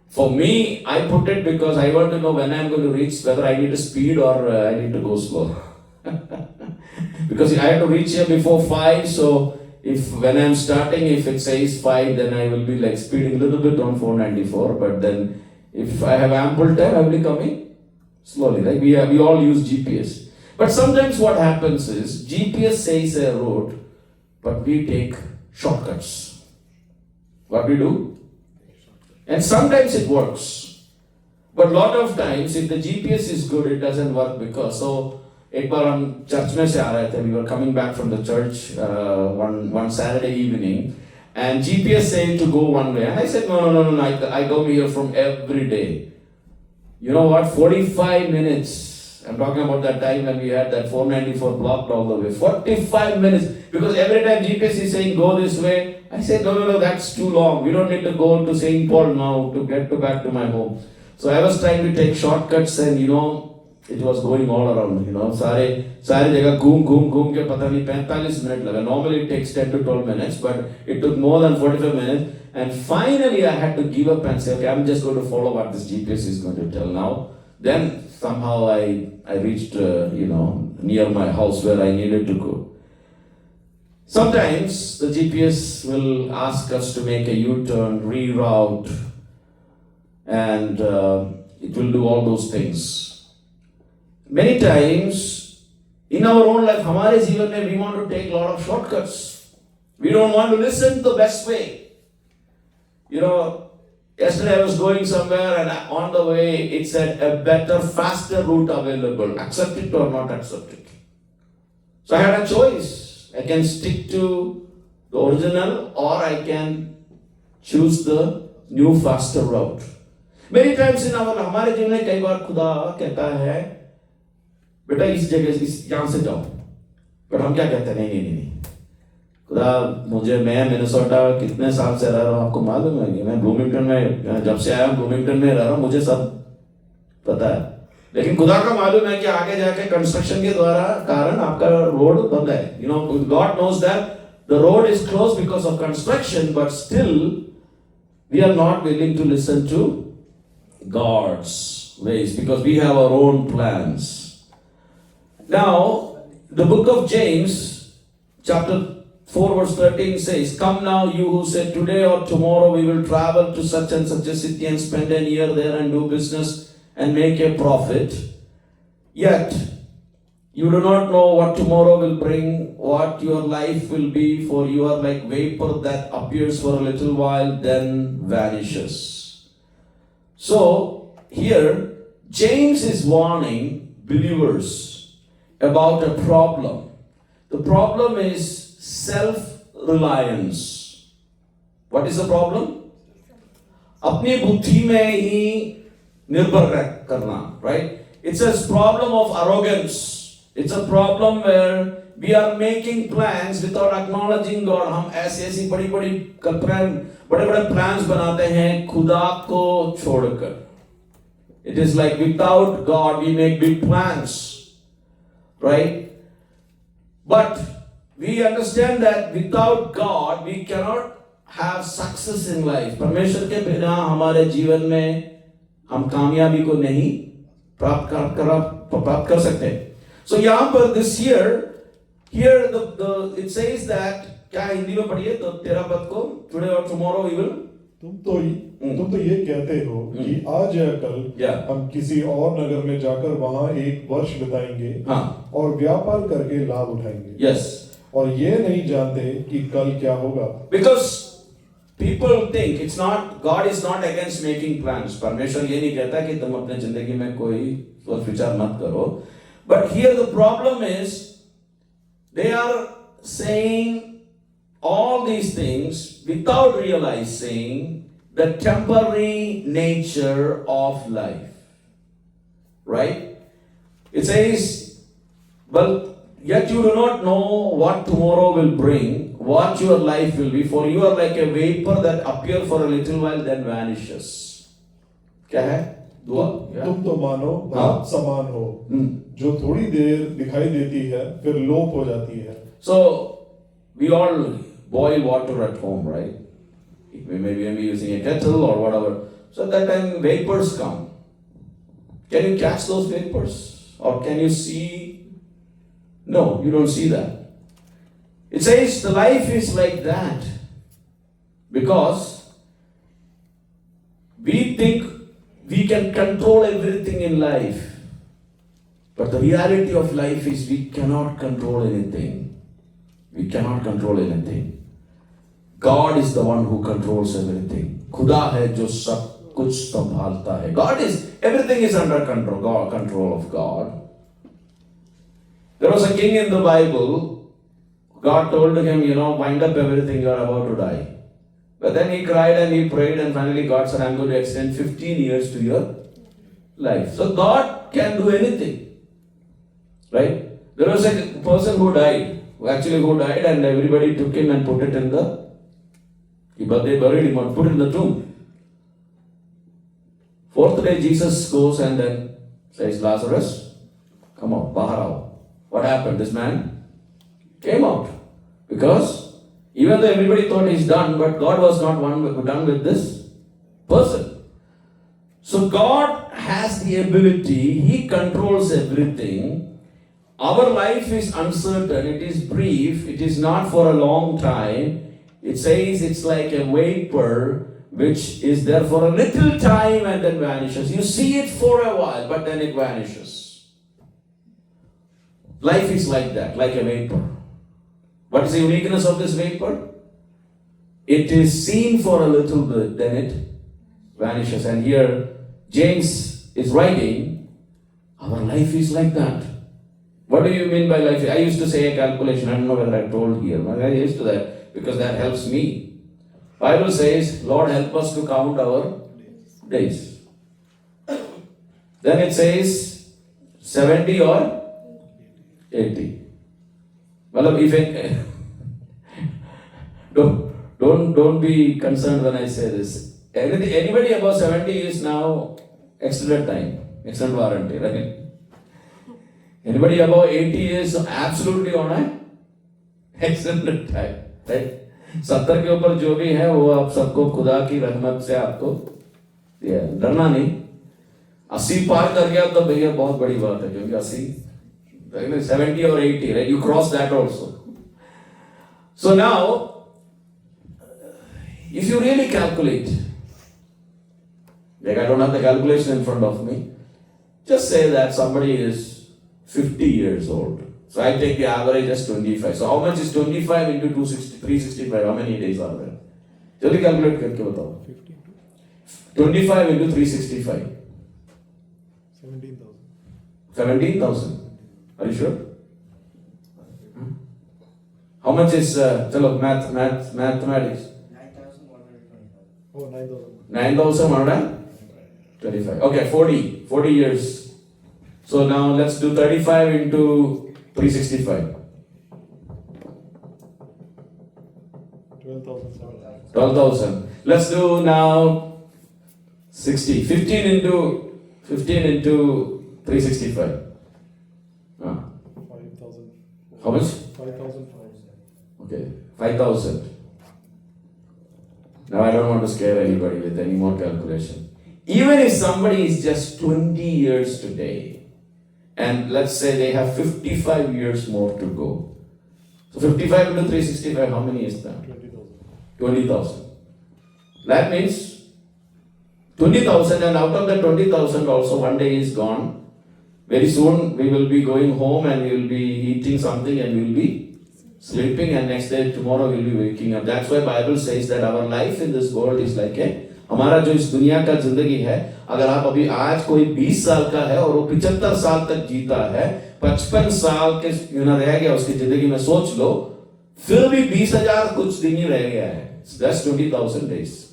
For me, I put it because I want to know when I'm going to reach, whether I need to speed or I need to go slow. because I have to reach here before 5. So if when I'm starting, if it says 5, then I will be like speeding a little bit on 494. But then if I have ample time, I will be coming slowly. Like we all use GPS. But sometimes what happens is GPS says a road, but we take shortcuts. What we do? And sometimes it works. But lot of times, if the GPS is good, it doesn't work because. So, एक बार हम church में से आ रहे थे. We were coming back from the church one Saturday evening, and GPS said to go one way, and I said no. I go here from every day. You know what? 45 minutes. I'm talking about that time when we had that 494 blocked all the way. 45 minutes. Because every time GPS is saying go this way, I said no, that's too long. We don't need to go to St. Paul now to get back to my home. So I was trying to take shortcuts and it was going all around. सारे जगह घूम के पता नहीं 45 minutes लगा. Normally it takes 10 to 12 minutes, but it took more than 45 minutes. And finally I had to give up and say, okay, I'm just going to follow what this GPS is going to tell now. Then somehow I reached, near my house where I needed to go. Sometimes the GPS will ask us to make a U-turn, reroute, and it will do all those things. Many times in our own life, हमारे जीवन में we want to take a lot of shortcuts. We don't want to listen to the best way. Yesterday I was going somewhere and on the way it said a better, faster route available. Accept it or not accept it. So I had a choice. I can stick to the original or I can choose the new, faster route. Many times in हमारे जीवन में कई बार खुदा कहता है बेटा इस जगह यहाँ से जाओ. पर हम क्या कहते हैं नहीं. खुदा मैं मिनेसोटा कितने साल से रह रहा हूँ आपको मालूम है कि मैं ब्लूमिंगटन में जब से आया हूँ ब्लूमिंगटन में रह रहा हूँ मुझे सब पता है. लेकिन खुदा का मालूम है कि आगे जाके कंस्ट्रक्शन के द्वारा कारण आपका रोड बंद है. God knows that the road is closed because of construction, but still we are not willing to listen to God's ways because we have our own plans. Now, the book of James, chapter 4 verse 13 says, "Come now, you who said today or tomorrow we will travel to such and such a city and spend a year there and do business and make a profit. Yet you do not know what tomorrow will bring, what your life will be, for you are like vapor that appears for a little while, then vanishes." So, here, James is warning believers about a problem. The problem is self-reliance. What is the problem? अपनी बुद्धि में ही निर्भर करना, right? It's a problem of arrogance. It's a problem where we are making plans without acknowledging God. हम ऐसी बड़ी कल्पनाएं, बड़े plans बनाते हैं खुदा को छोड़कर. It is like without God we make big plans, right? But we understand that without God we cannot have success in life. परमेश्वर के बिना हमारे जीवन में हम कामयाबी को नहीं प्राप्त कर सकते. So यहाँ पर this year, here it says that, क्या हिंदी में पढ़िए तो 13 पद को, today or tomorrow we will. तुम तो ये कहते हो कि आज या कल हम किसी और नगर में जाकर वहाँ एक वर्ष बिताएंगे और व्यापार करके लाभ उठाएंगे. Yes. और ये नहीं जानते कि कल क्या होगा. Because people think it's not, God is not against making plans. परमेश्वर ये नहीं कहता कि तुम अपने जिंदगी में कोई सोच विचार मत करो. But here the problem is they are saying all these things without realizing the temporary nature of life. Right? It says, well, yet you do not know what tomorrow will bring, what your life will be, for you are like a vapor that appears for a little while then vanishes. क्या है? तुम तो मानो भाप समान हो जो थोड़ी देर दिखाई देती है फिर लोप हो जाती है. So we all boil water at home, right? Maybe when we're using a kettle or whatever. So at that time vapors come. Can you catch those vapors? Or can you see No, you don't see that. It says the life is like that because we think we can control everything in life. But the reality of life is we cannot control anything. We cannot control anything. God is the one who controls everything. खुदा है जो सब कुछ संभालता है. God is, everything is under control of God. There was a king in the Bible. God told him, wind up everything, you are about to die. But then he cried and he prayed and finally God said, I'm going to extend 15 years to your life. So God can do anything. Right? There was a person who died and everybody took him and put it in they buried him or put it in the tomb. Fourth day Jesus goes and then says, Lazarus, come out, bahar aao. What happened? This man came out. Because even though everybody thought he's done, but God was not done with this person. So God has the ability, He controls everything. Our life is uncertain, it is brief, it is not for a long time. It says it's like a vapor which is there for a little time and then vanishes. You see it for a while, but then it vanishes. Life is like that, like a vapor. What is the uniqueness of this vapor? It is seen for a little bit, then it vanishes. And here, James is writing, our life is like that. What do you mean by life? I used to say a calculation, I don't know whether I told here, but I used to that because that helps me. Bible says, Lord help us to count our days. Then it says 70 or 80. Well, if don't be concerned when I say this. Anybody above 70 is now extended time, extended warranty, right? Anybody above 80 is absolutely on a extended time, right? 70 के ऊपर जो भी है वो आप सबको खुदा की रहमत से आपको डरना नहीं. 80 पार कर गया तो भैया बहुत बड़ी बात है, क्योंकि 80 70 or 80, right? You cross that also. So now, if you really calculate, like I don't have the calculation in front of me, just say that somebody is 50 years old. So I take the average as 25. So how much is 25 into 365? How many days are there? Just calculate करके बताओ. 25 into 365. 17,000. 17,000. Are you sure? How much is mathematics? 9,125. Oh, 9,000. 9,125. Okay, 40 years. So now let's do 35 into 365. 12,000. 12,000. Let's do now 60. 15 into 365. 5,000. How much? 5,000. Okay, 5,000. Now I don't want to scare anybody with any more calculation. Even if somebody is just 20 years today, and let's say they have 55 years more to go. So 55 into 365, how many is that? 20,000. 20,000. That means 20,000, and out of that 20,000 also one day is gone. Very soon we will be going home and we will be eating something and we will be sleeping, and next day tomorrow we will be waking up. That's why Bible says that our life in this world is like a, हमारा जो इस दुनिया का जिंदगी है, अगर आप अभी आज कोई 20 साल का है और वो 75 साल तक जीता है, 55 साल के रह गया उसकी जिंदगी में, सोच लो फिर भी 20,000 कुछ दिन ही रह गया है. That's 20,000 days.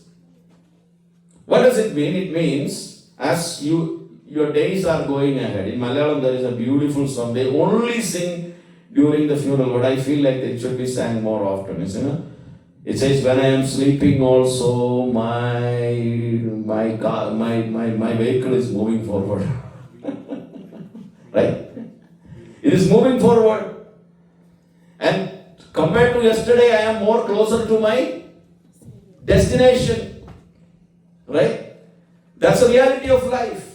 What does it mean? It means as your days are going ahead. In Malayalam there is a beautiful song. They only sing during the funeral, but I feel like it should be sang more often, isn't it? It says, when I am sleeping also, my vehicle is moving forward. Right? It is moving forward. And compared to yesterday, I am more closer to my destination. Right? That's the reality of life.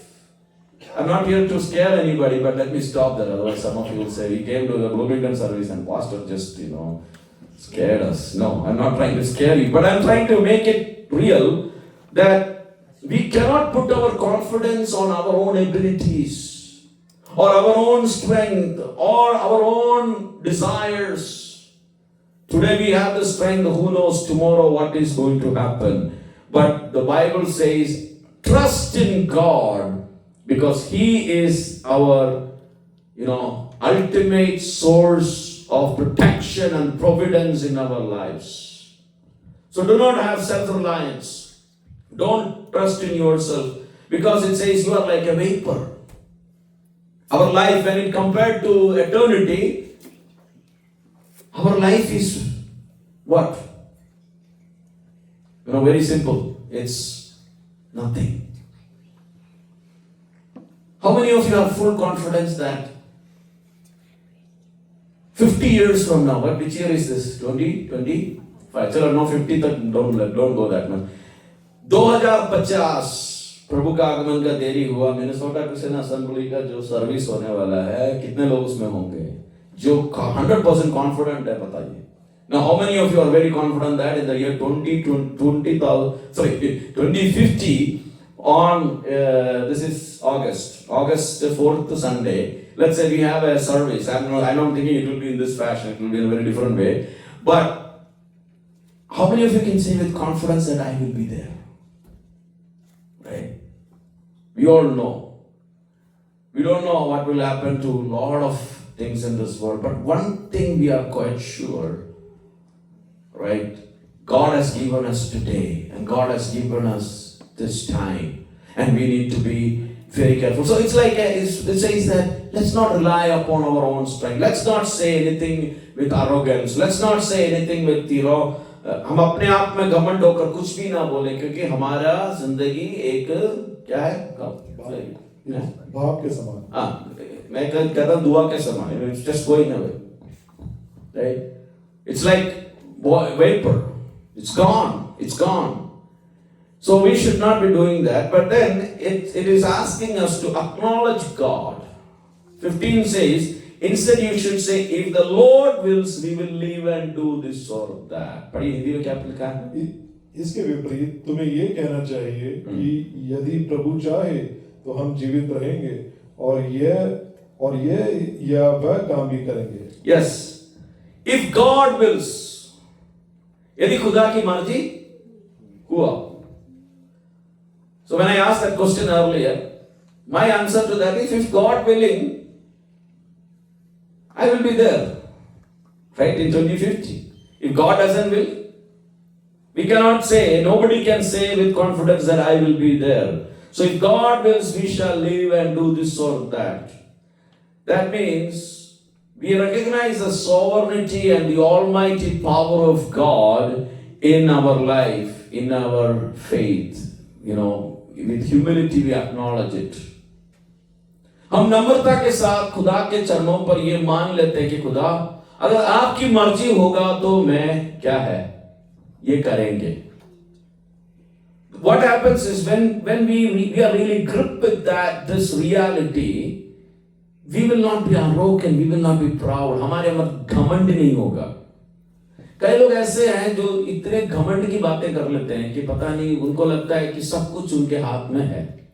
I'm not here to scare anybody, but let me stop there. Otherwise, some of you will say, we came to the Bloomington service and pastor just, scared us. No, I'm not trying to scare you, but I'm trying to make it real that we cannot put our confidence on our own abilities or our own strength or our own desires. Today we have the strength, who knows tomorrow what is going to happen. But the Bible says, trust in God because He is our, ultimate source of protection and providence in our lives. So do not have self-reliance. Don't trust in yourself because it says you are like a vapor. Our life, when it compared to eternity, our life is what? Very simple. It's nothing. How many of you have full confidence that 50 years from now, which year is this? 2025? Chalo, no 50, don't go that much. 2050 प्रभु का आगमन का देरी हुआ, Minnesota Christian assembly का जो service होने वाला है, कितने लोग उसमें होंगे जो 100% कॉन्फिडेंट है? बताइए. Now, how many of you are very confident that in the year 2050 on this is August 4th Sunday, let's say we have a service. I'm not thinking it will be in this fashion, it will be in a very different way. But how many of you can say with confidence that I will be there? Right? We all know. We don't know what will happen to a lot of things in this world, but one thing we are quite sure, right? God has given us today, and God has given us this time, and we need to be very careful. So it's like it says that let's not rely upon our own strength. Let's not say anything with arrogance. Let's not say anything with हम अपने आप में घमंड होकर कुछ भी ना बोले, क्योंकि हमारा जिंदगी एक क्या है? भाप के समान. मैं कहता हूँ दुआ के समान. It's just going away, right? It's like vapor. It's gone. It's gone. So we should not be doing that. But then it is asking us to acknowledge God. 15 says, instead you should say, if the Lord wills, we will live and do this or that. पढ़िए हिंदी में क्या लिखा है? इसके विपरीत तुम्हें ये कहना चाहिए कि यदि प्रभु चाहे तो हम जीवित रहेंगे और वह काम भी करेंगे. Yes. If God wills, यदि खुदा की मर्जी हुआ. So when I asked that question earlier, my answer to that is, if God willing, I will be there, right, in 2050. If God doesn't will, we cannot say, nobody can say with confidence that I will be there. So if God wills, we shall live and do this or that. That means we recognize the sovereignty and the almighty power of God in our life, in our faith. With humility we acknowledge it. हम नम्रता के साथ खुदा के चरणों पर ये मान लेते हैं कि खुदा, अगर आपकी मर्जी होगा तो मैं क्या है ये करेंगे. What happens is when we are really gripped with this reality, we will not be arrogant, we will not be proud. हमारे अंदर घमंड नहीं होगा. कई लोग ऐसे हैं जो इतने घमंड की बातें कर लेते हैं कि पता नहीं, उनको लगता है कि सब कुछ उनके हाथ में है.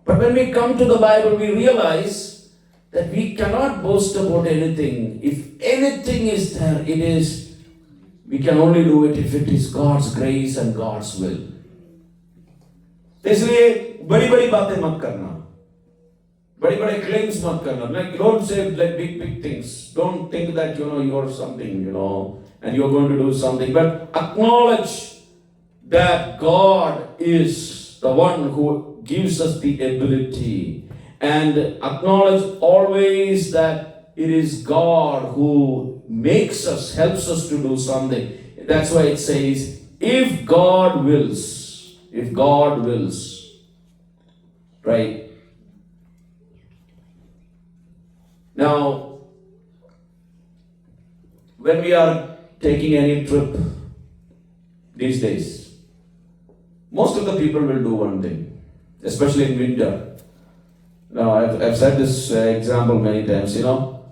But when we come to the Bible, we realize that we cannot boast about anything. If anything is there, we can only do it if it is God's grace and God's will. इसलिए बड़ी-बड़ी बातें मत करना. बड़े-बड़े claims मत करना. Like, don't say like big things. Don't think that you're something, and you're going to do something. But acknowledge that God is the one who gives us the ability, and acknowledge always that it is God who makes us, helps us to do something. That's why it says, if God wills, right? Now, when we are taking any trip these days, most of the people will do one thing. Especially in winter, Now, I've said this example many times, you know.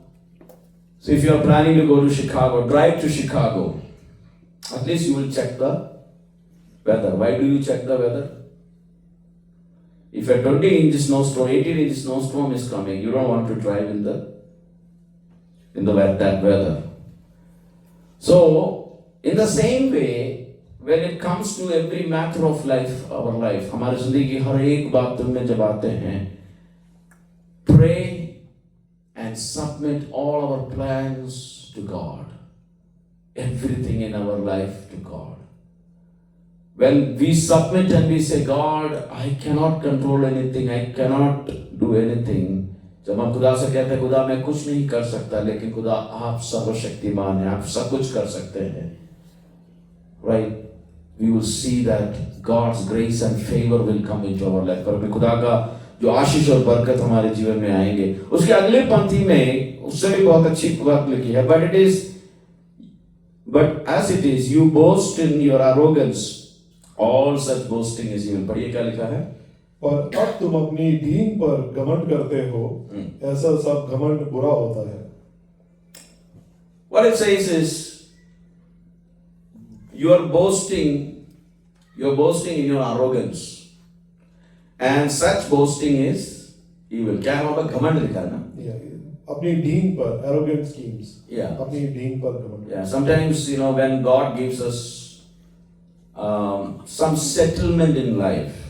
So, if you are planning to go to Chicago, drive to Chicago. At least you will check the weather. Why do you check the weather? If a 20-inch snowstorm, 18-inch snowstorm is coming, you don't want to drive in that weather. So, in the same way, when it comes to every matter of life, our life, हमारी जिंदगी की हर एक बात में जब आते हैं, pray and submit all our plans to God. Everything in our life to God. When we submit and we say, God, I cannot control anything, I cannot do anything. जब हम खुदा से कहते हैं, खुदा मैं कुछ नहीं कर सकता, लेकिन खुदा आप सर्वशक्तिमान हैं, आप सब कुछ कर सकते हैं. Right? We will see that God's grace and favor will come into our life. पर खुदा का जो आशीष और बरकत हमारे जीवन में आएंगे. उसके अगले पंक्ति में उससे भी बहुत अच्छी बात लिखी है. But as it is, you boast in your arrogance. All such boasting is evil. पढ़िए क्या लिखा है? पर अब तुम अपनी दीन पर घमंड करते हो, ऐसा सब घमंड बुरा होता है. What it says is, you're boasting in your arrogance. And such boasting is evil. क्या है वहाँ पर घमंड लिखा है ना? अपनी दीन पर, arrogant schemes. Yeah. अपनी दीन पर घमंड. Yeah. Sometimes, you know, when God gives us some settlement in life,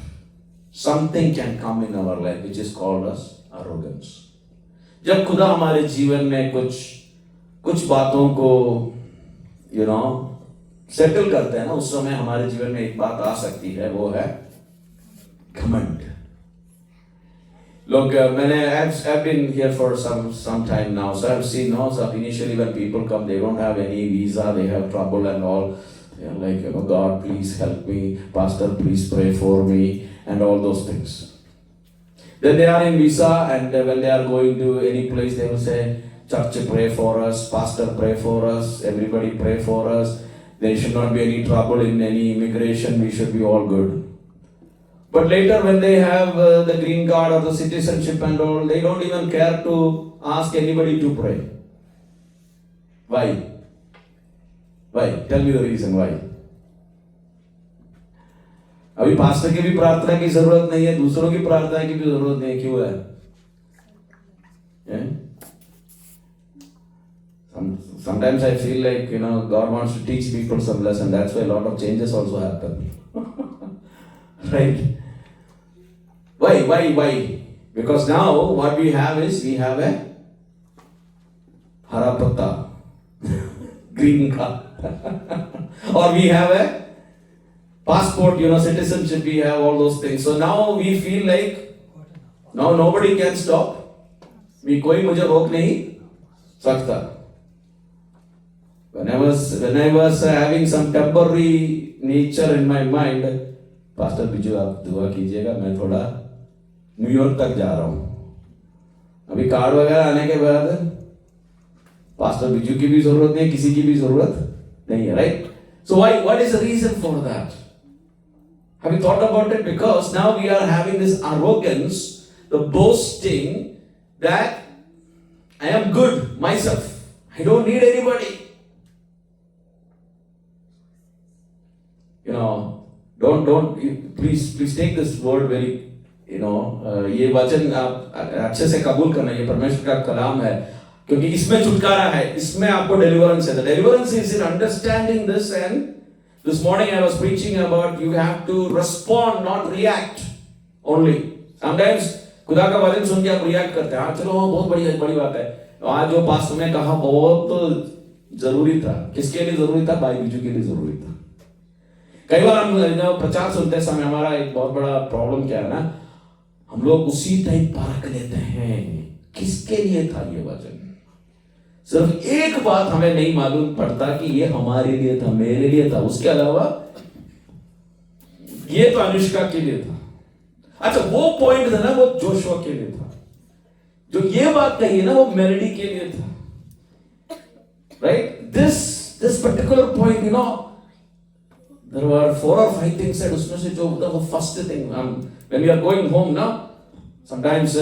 something can come in our life which is called as arrogance. जब खुदा हमारे जीवन में कुछ बातों को you know सेटल करते हैं ना, उस समय हमारे जीवन में एक बात आ सकती है, वो है घमंड. Look, I've been here for some time now, so I've seen also initially when people come, they don't have any visa, they have trouble and all. They are like, you know, God, please help me, Pastor, please pray for me, and all those things. Then they are in visa, and when they are going to any place, they will say, Church, pray for us, Pastor, pray for us, everybody pray for us. There should not be any trouble in any immigration, we should be all good. But later when they have the green card or the citizenship and all, they don't even care to ask anybody to pray. Why? Why? Tell me the reason why. अभी pastor की भी प्रार्थना की जरूरत नहीं है, दूसरों की प्रार्थना की भी जरूरत नहीं है, क्यों है? Sometimes I feel like, you know, God wants to teach people some lesson. That's why a lot of changes also happen. Right? Why? Because now what we have is, we have a hara patta, green card. Or we have a passport, you know, citizenship, we have all those things. So now we feel like, now nobody can stop. कोई मुझे रोक नहीं सकता. When I was having some temporary nature in my mind, Pastor Biju आप दुआ कीजिएगा, मैं थोड़ा न्यूयॉर्क तक जा रहा हूँ. अभी कार्ड वगैरह आने के बाद पास्टर बिजू की भी जरूरत नहीं, किसी की भी जरूरत नहीं है, right? So what is the reason for that? Have you thought about it? Because now we are having this arrogance, the boasting that I am good myself. I don't need anybody. You know, please take this word very, you know, ये वचन आप अच्छे से कबूल करना, ये परमेश्वर का कलाम है, क्योंकि इसमें छुटकारा है, इसमें आपको deliverance है. The deliverance is in understanding this, and this morning I was preaching about you have to respond, not react only. Sometimes खुदा का वचन सुन के आप रिएक्ट करते हैं, हाँ चलो बहुत बड़ी बात है. आज जो पास्टर ने कहा बहुत जरूरी था. किसके लिए जरूरी था? भाई बिजू के लिए जरूरी था. कई बार हम प्रचार सुनते समय हमारा एक बहुत बड़ा प्रॉब्लम क्या है ना, हम लोग उसी टाइम परख लेते हैं किसके लिए था ये वचन. सिर्फ एक बात हमें नहीं मालूम पड़ता कि ये हमारे लिए था, मेरे लिए था, उसके अलावा ये तो अनुष्का के लिए था. अच्छा वो पॉइंट था ना, वो जोशुआ के लिए था. जो ये बात कही है ना, वो मेलेडी के लिए था. Right? This particular point, you know, there were 4 or 5 things said. उसमें से जो वो first thing, when we are going home now, Sometimes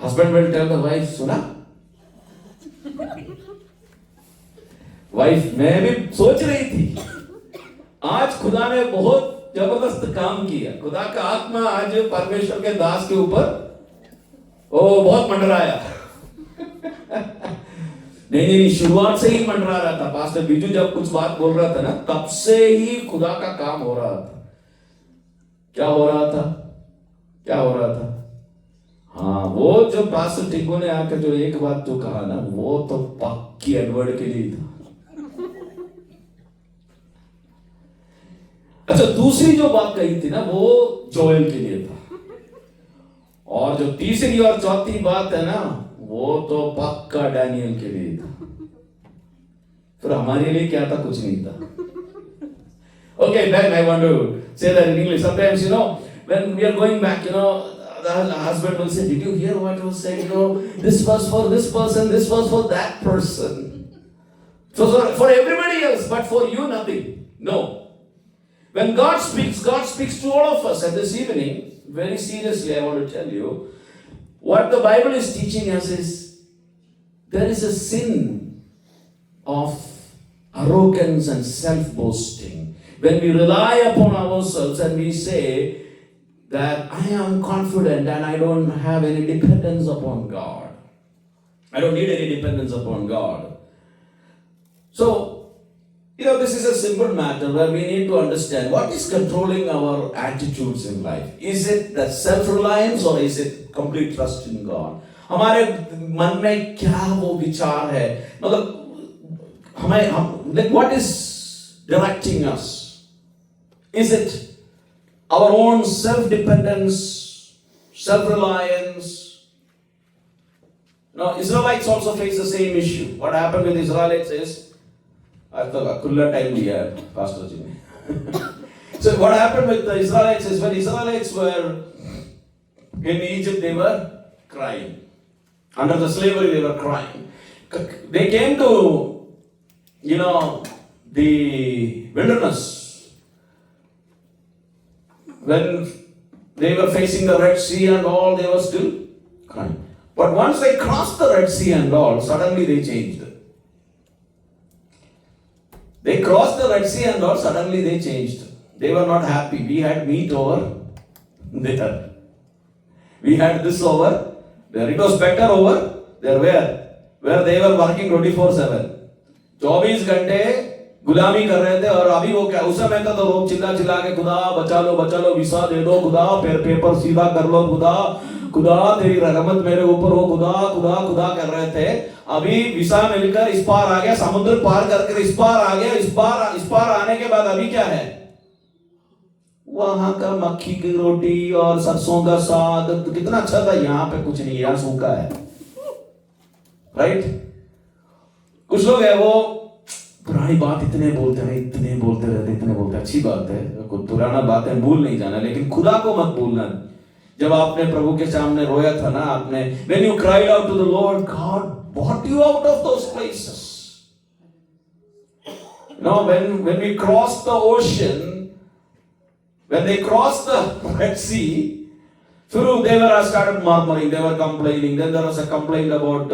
husband will tell the wife, सुना? वाइफ मैं भी सोच रही थी आज खुदा ने बहुत जबरदस्त काम किया, खुदा का आत्मा आज परमेश्वर के दास के ऊपर बहुत मंडराया। नहीं, शुरुआत से ही मंडरा रहा था। पास्टर बीजू जब कुछ बात बोल रहा था ना, तब से ही खुदा का काम हो रहा था। क्या हो रहा था? हाँ, वो जो पास्टर टिको ने आकर जो एक बात जो कहा ना, वो तो पक्की एडवर्ड के लिए था। अच्छा, दूसरी जो बात कही थी ना, वो जोएल के लिए था। और जो तीसरी और चौथी बात है ना, वो तो पक्का डैनियल के लिए था। फिर हमारे लिए क्या था? कुछ नहीं था। Okay, then I want to say that in English. Sometimes, when we are going back, the husband will say, "Did you hear what I was saying? This was for this person, this was for that person. So for everybody else, but for you, nothing." No. When God speaks to all of us. And this evening, very seriously, I want to tell you, what the Bible is teaching us is, there is a sin of arrogance and self-boasting. When we rely upon ourselves and we say that I am confident and I don't have any dependence upon God. I don't need any dependence upon God. So, this is a simple matter where we need to understand what is controlling our attitudes in life. Is it the self-reliance or is it complete trust in God? हमारे मन में क्या वो विचार है? मतलब what is directing us? Is it our own self-dependence, self-reliance? Now, Israelites also face the same issue. What happened with Israelites is, I thought खुला time दिया है pastor जी ने. So what happened with the Israelites is, when Israelites were in Egypt, they were crying. Under the slavery, they were crying. They came to, the wilderness. When they were facing the Red Sea and all, they were still crying. But once they crossed the Red Sea and all, suddenly they changed. They crossed the Red Sea and all, suddenly they changed. They were not happy. We had meat over there. We had this over there. It was better over there. Where they were working 24/7. 24 घंटे गुलामी कर रहे थे। और अभी वो क्या, उस समय तो लोग चिल्ला के खुदा बचा लो, वीसा दे दो खुदा, पेपर सीधा कर लो खुदा तेरी रहमत मेरे ऊपर हो खुदा कर रहे थे। अभी वीसा मिलकर इस पार आ गया, समुद्र पार करके इस पार आ गया। इस पार आने के बाद अभी क्या है? वहां का मक्खी की रोटी और सरसों का साग तो कितना अच्छा था। यहाँ पे कुछ नहीं, यहाँ सूखा है। राइट? कुछ लोग है वो पुरानी बात इतने बोलते रहते। अच्छी बात है, कुछ पुराना बात है, भूल नहीं जाना, लेकिन खुदा को मत भूलना। जब आपने प्रभु के सामने रोया था ना, आपने when you cried out to the Lord, God brought you out of those places. When we crossed the ocean, when they crossed the Red Sea, they were started murmuring, they were complaining. Then there was a complaint about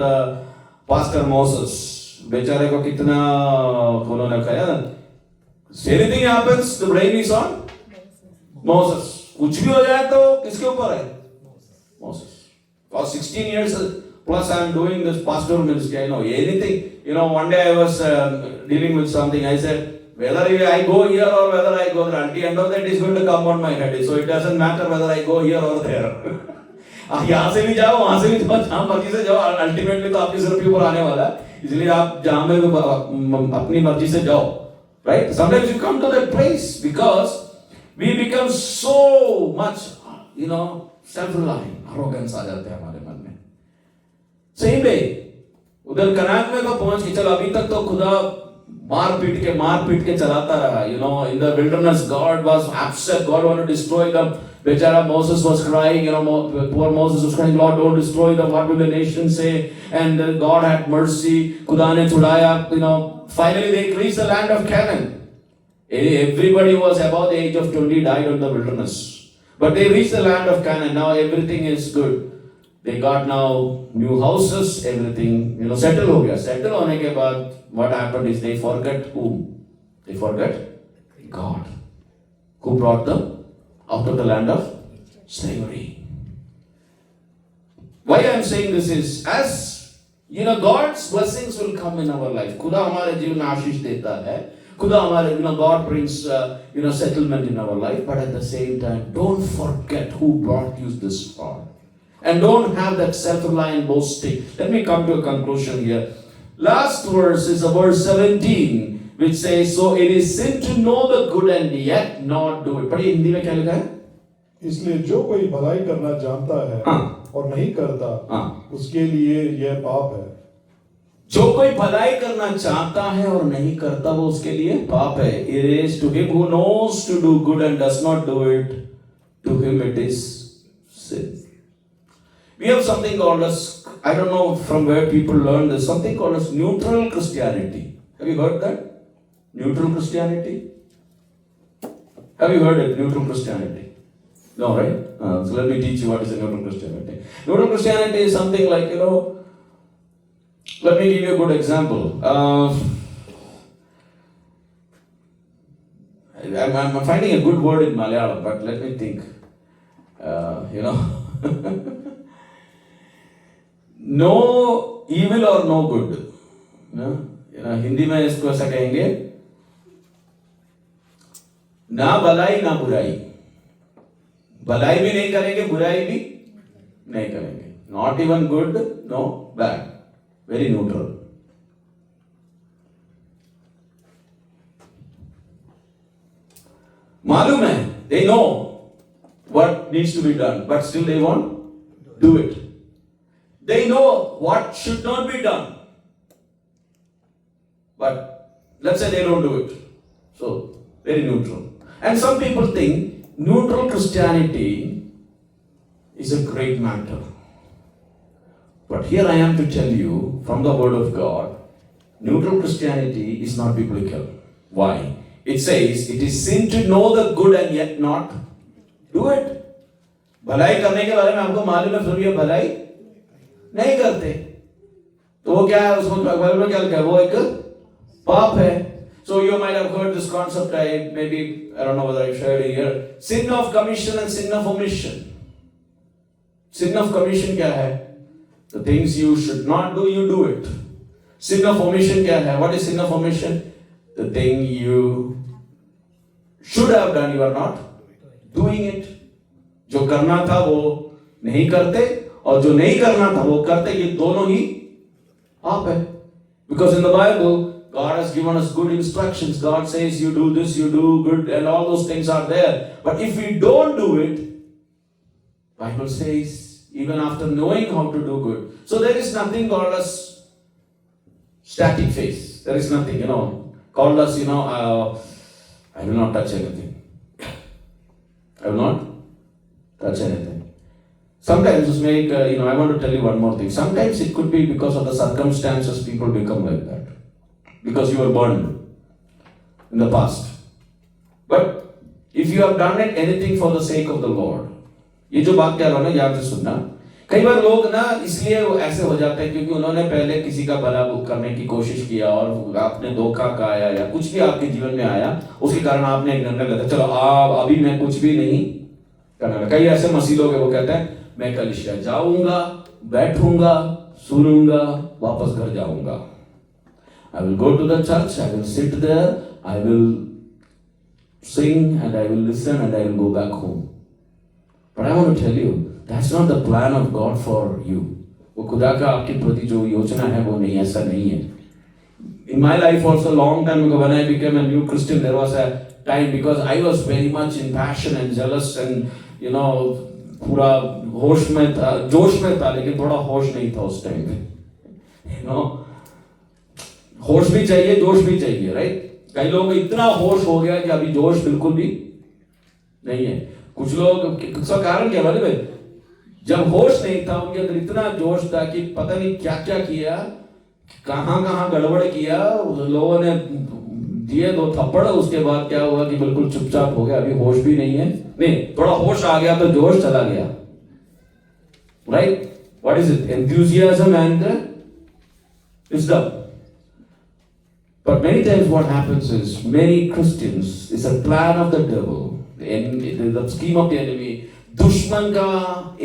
Pastor Moses. बेचारे को कितना उन्होंने कहा, anything happens, the blame is on Moses. कुछ भी हो जाए तो किसके ऊपर है? Moses. For 16 years plus I am doing this pastoral ministry. I know anything. One day I was dealing with something. I said, whether I go here or whether I go there, at the end of that, it is going to come on my head. So it doesn't matter whether I go here or there. यहाँ से भी जाओ, वहां से भी जाओ, जहां मर्जी से जाओ, अल्टीमेटली तो आपकी सिर के ऊपर आने वाला है। इसलिए आप जहां में अपनी मर्जी से जाओ। Right? Sometimes you come to that place because we become so much, self-reliant, arrogance आ जाते हैं हमारे मन में। सही में उधर कनान में तो पहुंच के चलो, अभी तक तो खुदा मार पीट के चलाता रहा। In the wilderness, God was upset. God wanted to destroy them. Bechara Moses was crying. Poor Moses was crying, Lord, don't destroy them. What will the nation say? And God had mercy. Khuda ne chudaya. Finally, they reached the land of Canaan. Everybody who was above the age of 20 died in the wilderness. But they reached the land of Canaan. Now everything is good. They got now new houses, everything, settle हो गया. Settle होने के बाद, what happened is they forget whom? They forget God, who brought them out of the land of slavery. Why I am saying this is, as God's blessings will come in our life. खुदा हमारे जीवन में आशीष देता है. खुदा हमारे, God brings, settlement in our life. But at the same time, don't forget who brought you this far. And don't have that self-reliant boasting. Let me come to a conclusion here. Last verse is verse 17, which says, so it is sin to know the good and yet not do it. पढ़िए हिंदी में क्या लिखा है? इसलिए जो कोई भलाई करना जानता है और नहीं करता, उसके लिए यह पाप है. जो कोई भलाई करना चाहता है और नहीं करता, वो उसके लिए पाप है. It is to him who knows to do good and does not do it, to him it is sin. We have something called as, I don't know from where people learn this, something called as neutral Christianity. Have you heard that? Neutral Christianity? Have you heard it? Neutral Christianity? No, right? So let me teach you what is a neutral Christianity. Neutral Christianity is something like, let me give you a good example. I'm finding a good word in Malayalam, but let me think. No evil or no good. Hindi में इसको ऐसा कहेंगे, ना भलाई ना बुराई. भलाई भी नहीं करेंगे, बुराई भी नहीं करेंगे. Not even good, no bad. Very neutral. मालूम है, they know what needs to be done, but still they won't do it. They know what should not be done, but let's say they don't do it. So, very neutral. And some people think neutral Christianity is a great matter. But here I am to tell you from the Word of God, neutral Christianity is not biblical. Why? It says it is sin to know the good and yet not do it. भलाई करने के बारे में आपको मालूम है, फिर भी भलाई नहीं करते, तो वो क्या है? उसको बाइबल में क्या लिखा है? वो एक पाप है. So you might have heard this concept. I don't know whether I shared it here. Sin of commission and sin of omission. Sin of commission क्या है? The things you should not do, you do it. Sin of omission क्या है? What is sin of omission? The thing you should have done, you are not doing it. जो करना था वो नहीं करते, और जो नहीं करना था वो करते. ये दोनों ही पाप है. Because in the Bible, God has given us good instructions. God says you do this, you do good, and all those things are there. But if we don't do it, Bible says, even after knowing how to do good. So there is nothing called as static faith. There is nothing, called as, I will not touch anything. I will not touch anything. Sometimes it's I want to tell you one more thing. Sometimes it could be because of the circumstances people become like that. Because you were born in the past. But if you have done it anything for the sake of the Lord, ये जो बात कह रहा हूं ना, याद से सुनना. कई बार लोग ना इसलिए ऐसे हो जाते हैं क्योंकि उन्होंने पहले किसी का भला करने की कोशिश किया और आपने धोखा खाया या कुछ भी आपके जीवन में आया, उसके कारण आपने एक निर्णय लिया, चलो अभी मैं कुछ भी नहीं करना. कई ऐसे मसीह लोग हैं, वो कहते हैं मैं कलीसिया जाऊंगा, बैठूंगा, सुनूंगा, वापस घर जाऊंगा. I will go to the church, I will sit there, I will sing and I will listen and I will go back home. But I want to tell you, that's not the plan of God for you. वो खुदा का आपके प्रति जो योजना है वो नहीं, ऐसा नहीं है. In my life also, long time ago when I became a new Christian, there was a time because I was very much in passion and jealous and पूरा होश में था, जोश में था, लेकिन थोड़ा होश नहीं था उस टाइम पे. होश भी चाहिए, जोश भी चाहिए, राइट? कई लोग इतना होश हो गया कि अभी जोश बिल्कुल भी नहीं है. कुछ लोग, उसका कारण क्या मालूम है? जब होश नहीं था उनके अंदर इतना जोश था कि पता नहीं क्या क्या किया, कहां कहां गड़बड़ किया, लोगों ने दिए 2 थप्पड़, उसके बाद क्या हुआ कि बिल्कुल चुपचाप हो गया, अभी होश भी नहीं है, नहीं थोड़ा होश आ गया तो जोश चला गया, right? What is it? Enthusiasm and wisdom. But many times what happens is, many Christians, it's a plan of the devil, the scheme of the enemy. दुश्मन का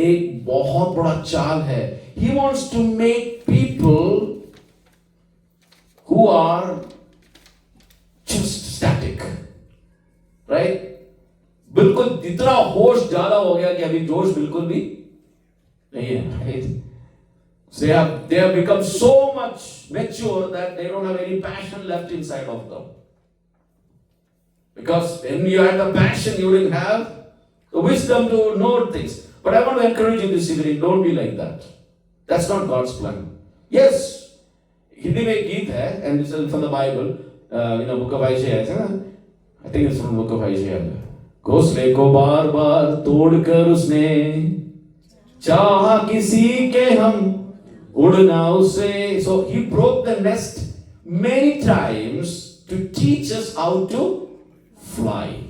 एक बहुत बड़ा चाल है. He wants to make people who are just static, right? बिल्कुल इतना होश ज्यादा हो गया कि अभी जोश बिल्कुल भी नहीं है, right? They have become so much mature that they don't have any passion left inside of them. Because when you had the passion, you didn't have the wisdom to know things. But I want to encourage you this evening, don't be like that. That's not God's plan. Yes, Hindi में एक गीत है, and this is from the Bible, book of Isaiah, है ना? I think it's from the book of Isaiah. घोंसले को बार बार तोड़कर उसने चाहा किसी के हम उड़ना उसे. So he broke the nest many times to teach us how to fly.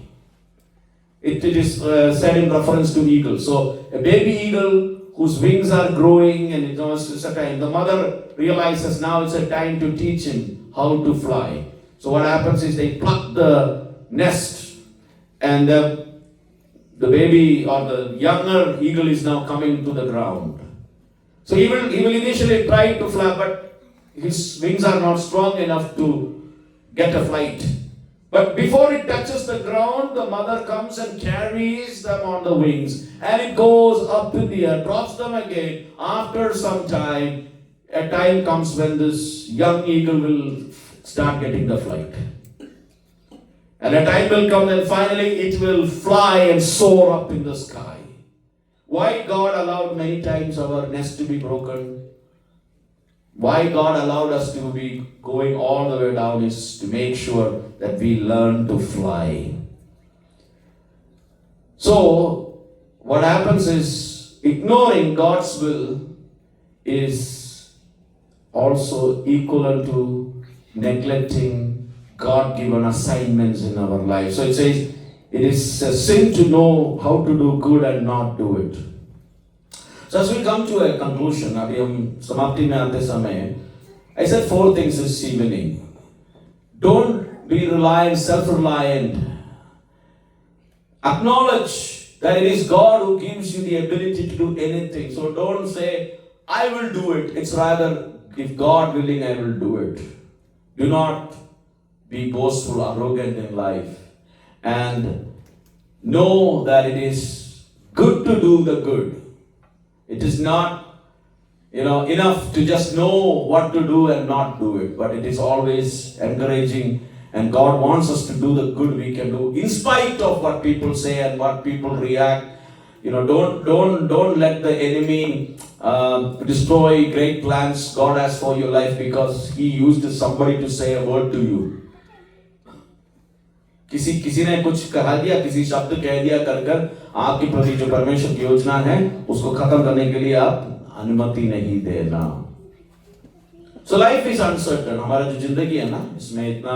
It is said in reference to eagle. So a baby eagle whose wings are growing, and it's a time, the mother realizes now it's a time to teach him how to fly. So what happens is they pluck the nest, and the baby or the younger eagle is now coming to the ground. So he will initially try to fly, but his wings are not strong enough to get a flight. But before it touches the ground, the mother comes and carries them on the wings, and it goes up in the air, drops them again. After some time, a time comes when this young eagle will start getting the flight. And a time will come when finally it will fly and soar up in the sky. Why God allowed many times our nest to be broken? Why God allowed us to be going all the way down is to make sure that we learn to fly. So, what happens is, ignoring God's will is also equivalent to neglecting God-given assignments in our life. So it says, it is a sin to know how to do good and not do it. So as we come to a conclusion, अभी हम समाप्ति में आते समय, I said 4 things this evening. Don't be reliant, self-reliant. Acknowledge that it is God who gives you the ability to do anything. So don't say, I will do it. It's rather, if God willing, I will do it. Do not be boastful, arrogant in life. And know that it is good to do the good. It is not, enough to just know what to do and not do it. But it is always encouraging, and God wants us to do the good we can do, in spite of what people say and what people react. Don't let the enemy destroy great plans God has for your life because he used somebody to say a word to you. किसी ने कुछ कहा दिया, किसी शब्द कह दिया कर आपके प्रति जो परमेश्वर की योजना है उसको खत्म करने के लिए आप अनुमति नहीं देना. So life is uncertain. हमारा जो जिंदगी है ना, इसमें इतना,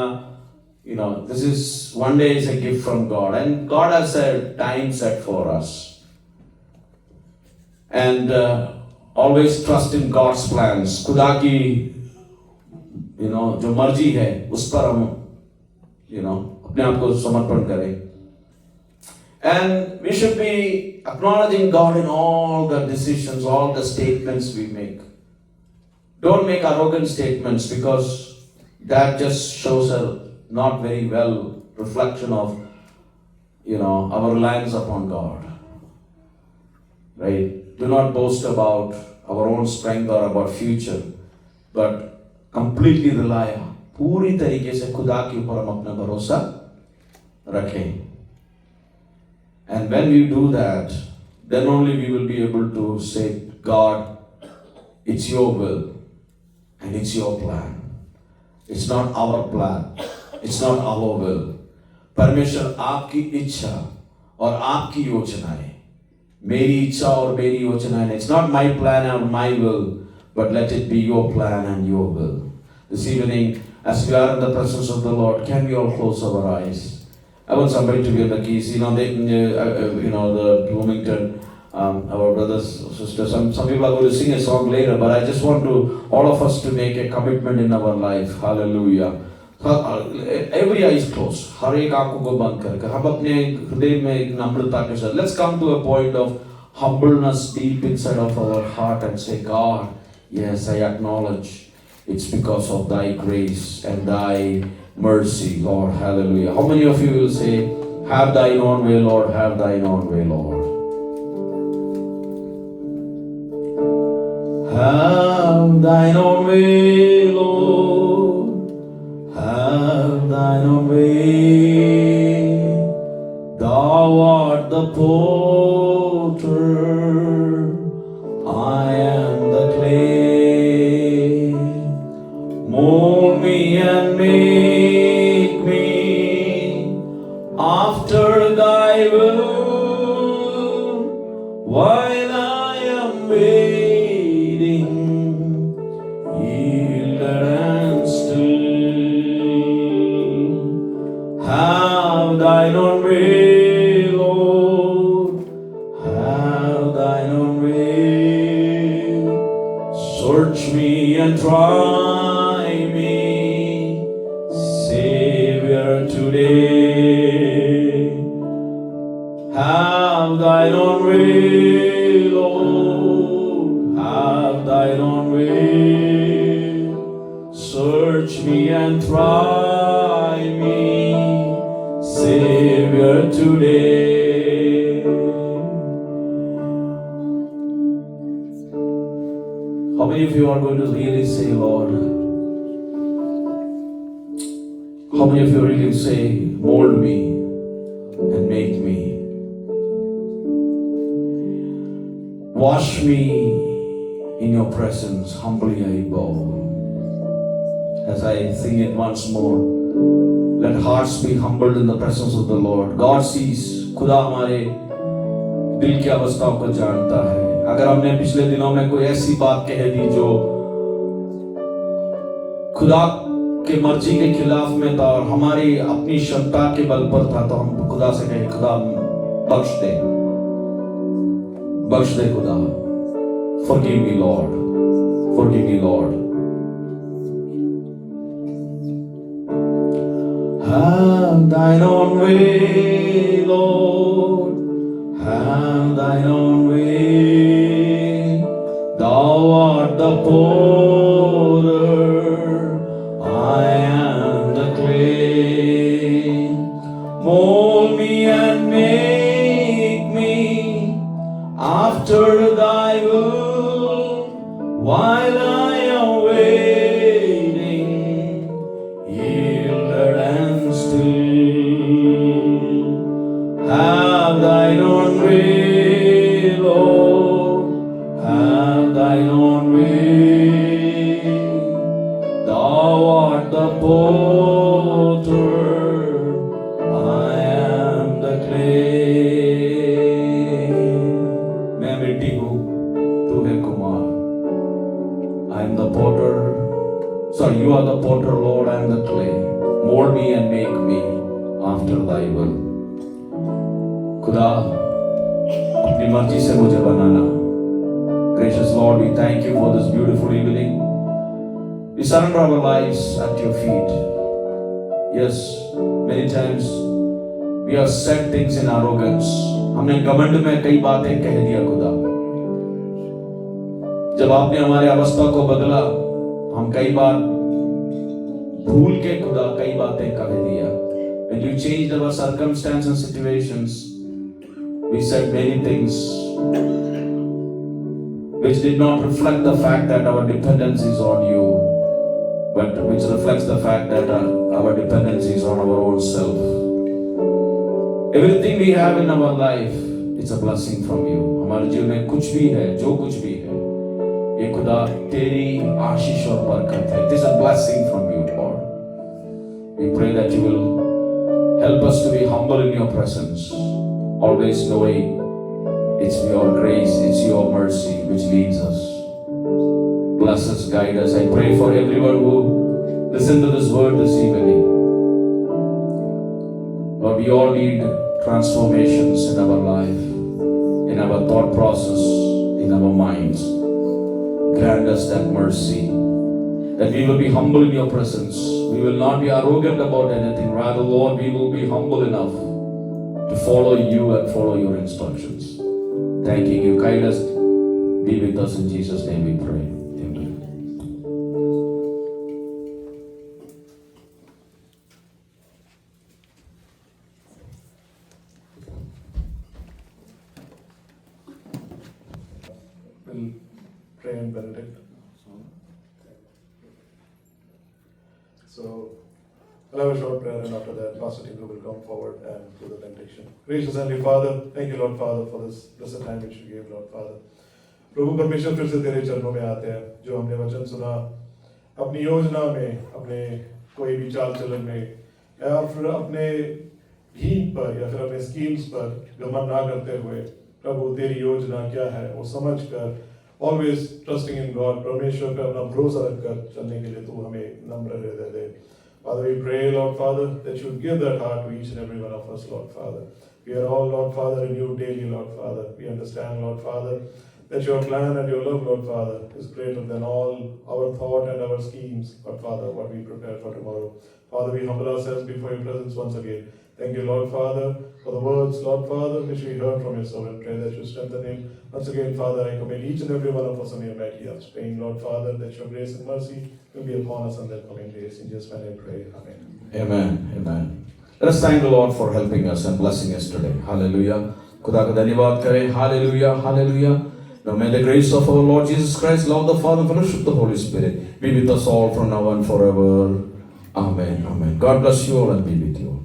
this is one day is a gift from God, and God has a time set for us. And always trust in God's plans. खुदा की जो मर्जी है उस पर हम अपने आप को समर्पण करें. And we should be acknowledging God in all the decisions, all the statements we make. Don't make arrogant statements, because that just shows a not very well reflection of our reliance upon God. Right? Do not boast about our own strength or about future, but completely rely, पूरी तरीके से खुदा के ऊपर हम अपना भरोसा रखें. And when we do that, then only we will be able to say, God, it's your will and it's your plan. It's not our plan. It's not our will. परमेश्वर आपकी इच्छा और आपकी योजनाएं, मेरी इच्छा और मेरी योजनाएं. It's not my plan or my will, but let it be your plan and your will. This evening, as we are in the presence of the Lord, can we all close our eyes? I want somebody to give the keys. The Bloomington, our brothers, sisters. Some people are going to sing a song later, but I just want all of us to make a commitment in our life. Hallelujah. Every eye is closed. हर एक आंखों को बंद करके हम अपने हृदय में एक नम्रता के साथ. Let's come to a point of humbleness deep inside of our heart and say, God, yes, I acknowledge it's because of Thy grace and Thy mercy, Lord. Hallelujah. How many of you will say, have Thine own way, Lord, have Thine own way, Lord. Have Thine own way, Lord, have Thine own way. Thou art the potter, I am the clay. Mold me and make me after Thy will, while I am waiting, yielded and still. Have Thine own way, Lord, have Thine own way. Search me and try me, Savior, today. Have Thine own way, Lord, have Thine own way. Search me and try me, Savior, today. How many of you are going to really say, Lord? How many of you really say, mold me and make me? Wash me in your presence, humbly I bow. As I sing it once more, let hearts be humbled in the presence of the Lord. God sees, खुदा हमारे दिल की अवस्थाओं को जानता है. अगर हमने पिछले दिनों में कोई ऐसी बात कह दी जो खुदा के मर्जी के खिलाफ में था और हमारी अपनी क्षमता के बल पर था, तो हम खुदा से कहें, खुदा बख्श दे खुदा. Forgive me, Lord. Forgive me, Lord. Have Thine own way, Lord, have Thine own way. Thou art the potter, I am the clay. Mold me and make me after Thy will, while I am waiting, yielded and still. Have Thine own way, Lord, have Thine own way. Thou art the potter, I am the clay. मैं मिट्टी हूँ, तू है कुम्हार. I am the potter. Sorry, you are the potter, Lord, I am the clay. Mold me and make me after Thy will. खुदा, अपनी मर्जी से मुझे बनाना. Gracious Lord, we thank you for this beautiful evening. We surrender our lives at your feet. Yes, many times we have said things in arrogance. हमने घमंड में कई बातें कह दिया खुदा. जब आपने हमारे अवस्था को बदला, हम कई बार भूल के खुदा कई बातें कह दिया. When you changed our circumstances and situations, we said many things which did not reflect the fact that our dependence is on you, but which reflects the fact that our dependence is on our own self. Everything we have in our life, it's a blessing from you. हमारे जीवन में कुछ भी है, जो कुछ भी है, ये खुदा तेरी आशीष और बरकत है. It is a blessing from you, Lord. We pray that you will help us to be humble in your presence, always knowing it's your grace, it's your mercy which leads us. Bless us, guide us. I pray for everyone who listen to this word this evening. Lord, we all need transformations in our life, in our thought process, in our minds. Grant us that mercy, that we will be humble in your presence. We will not be arrogant about anything. Rather, Lord, we will be humble enough to follow you and follow your instructions. Thanking you. Guide us. Be with us. In Jesus' name we pray. Amen. We'll pray and benedict. So, I'll have a short prayer, and after that, Pastor Tingu will come forward and do the benediction. Gracious Heavenly Father, thank you, Lord Father, for this blessed time which you gave, Lord Father. प्रभु परमेश्वर फिर से तेरे चरणों में आते हैं, जो हमने वचन सुना, अपनी योजना में, अपने कोई भी चाल चलन में, या फिर अपने भीम पर, या फिर अपने स्कीम्स पर घमंड ना करते हुए, प्रभु तेरी योजना क्या है वो समझ कर, always trusting in God, परमेश्वर पे अपना भरोसा रखकर चलने के लिए तू हमें नम्र हृदय दे. Father, we pray, Lord Father, that you give that heart to each and every one of us, Lord Father. We are all, Lord Father, renewed daily, Lord Father. We understand, Lord Father, that your plan and your love, Lord Father, is greater than all our thought and our schemes, Lord Father, what we prepare for tomorrow. Father, we humble ourselves before your presence once again. Thank you, Lord Father, for the words, Lord Father, which we heard from your servant. Pray that you strengthen him. Once again, Father, I commit each and every one of us on your mighty hands. Praying, Lord Father, that your grace and mercy will be upon us in the coming days. In Jesus' name I pray. Amen. Amen. Amen. Let us thank the Lord for helping us and blessing us today. Hallelujah. खुदा का धन्यवाद करें. Hallelujah. Hallelujah. Now may the grace of our Lord Jesus Christ, love the Father, fellowship of the Holy Spirit be with us all from now and forever. Amen. Amen. God bless you all and be with you all.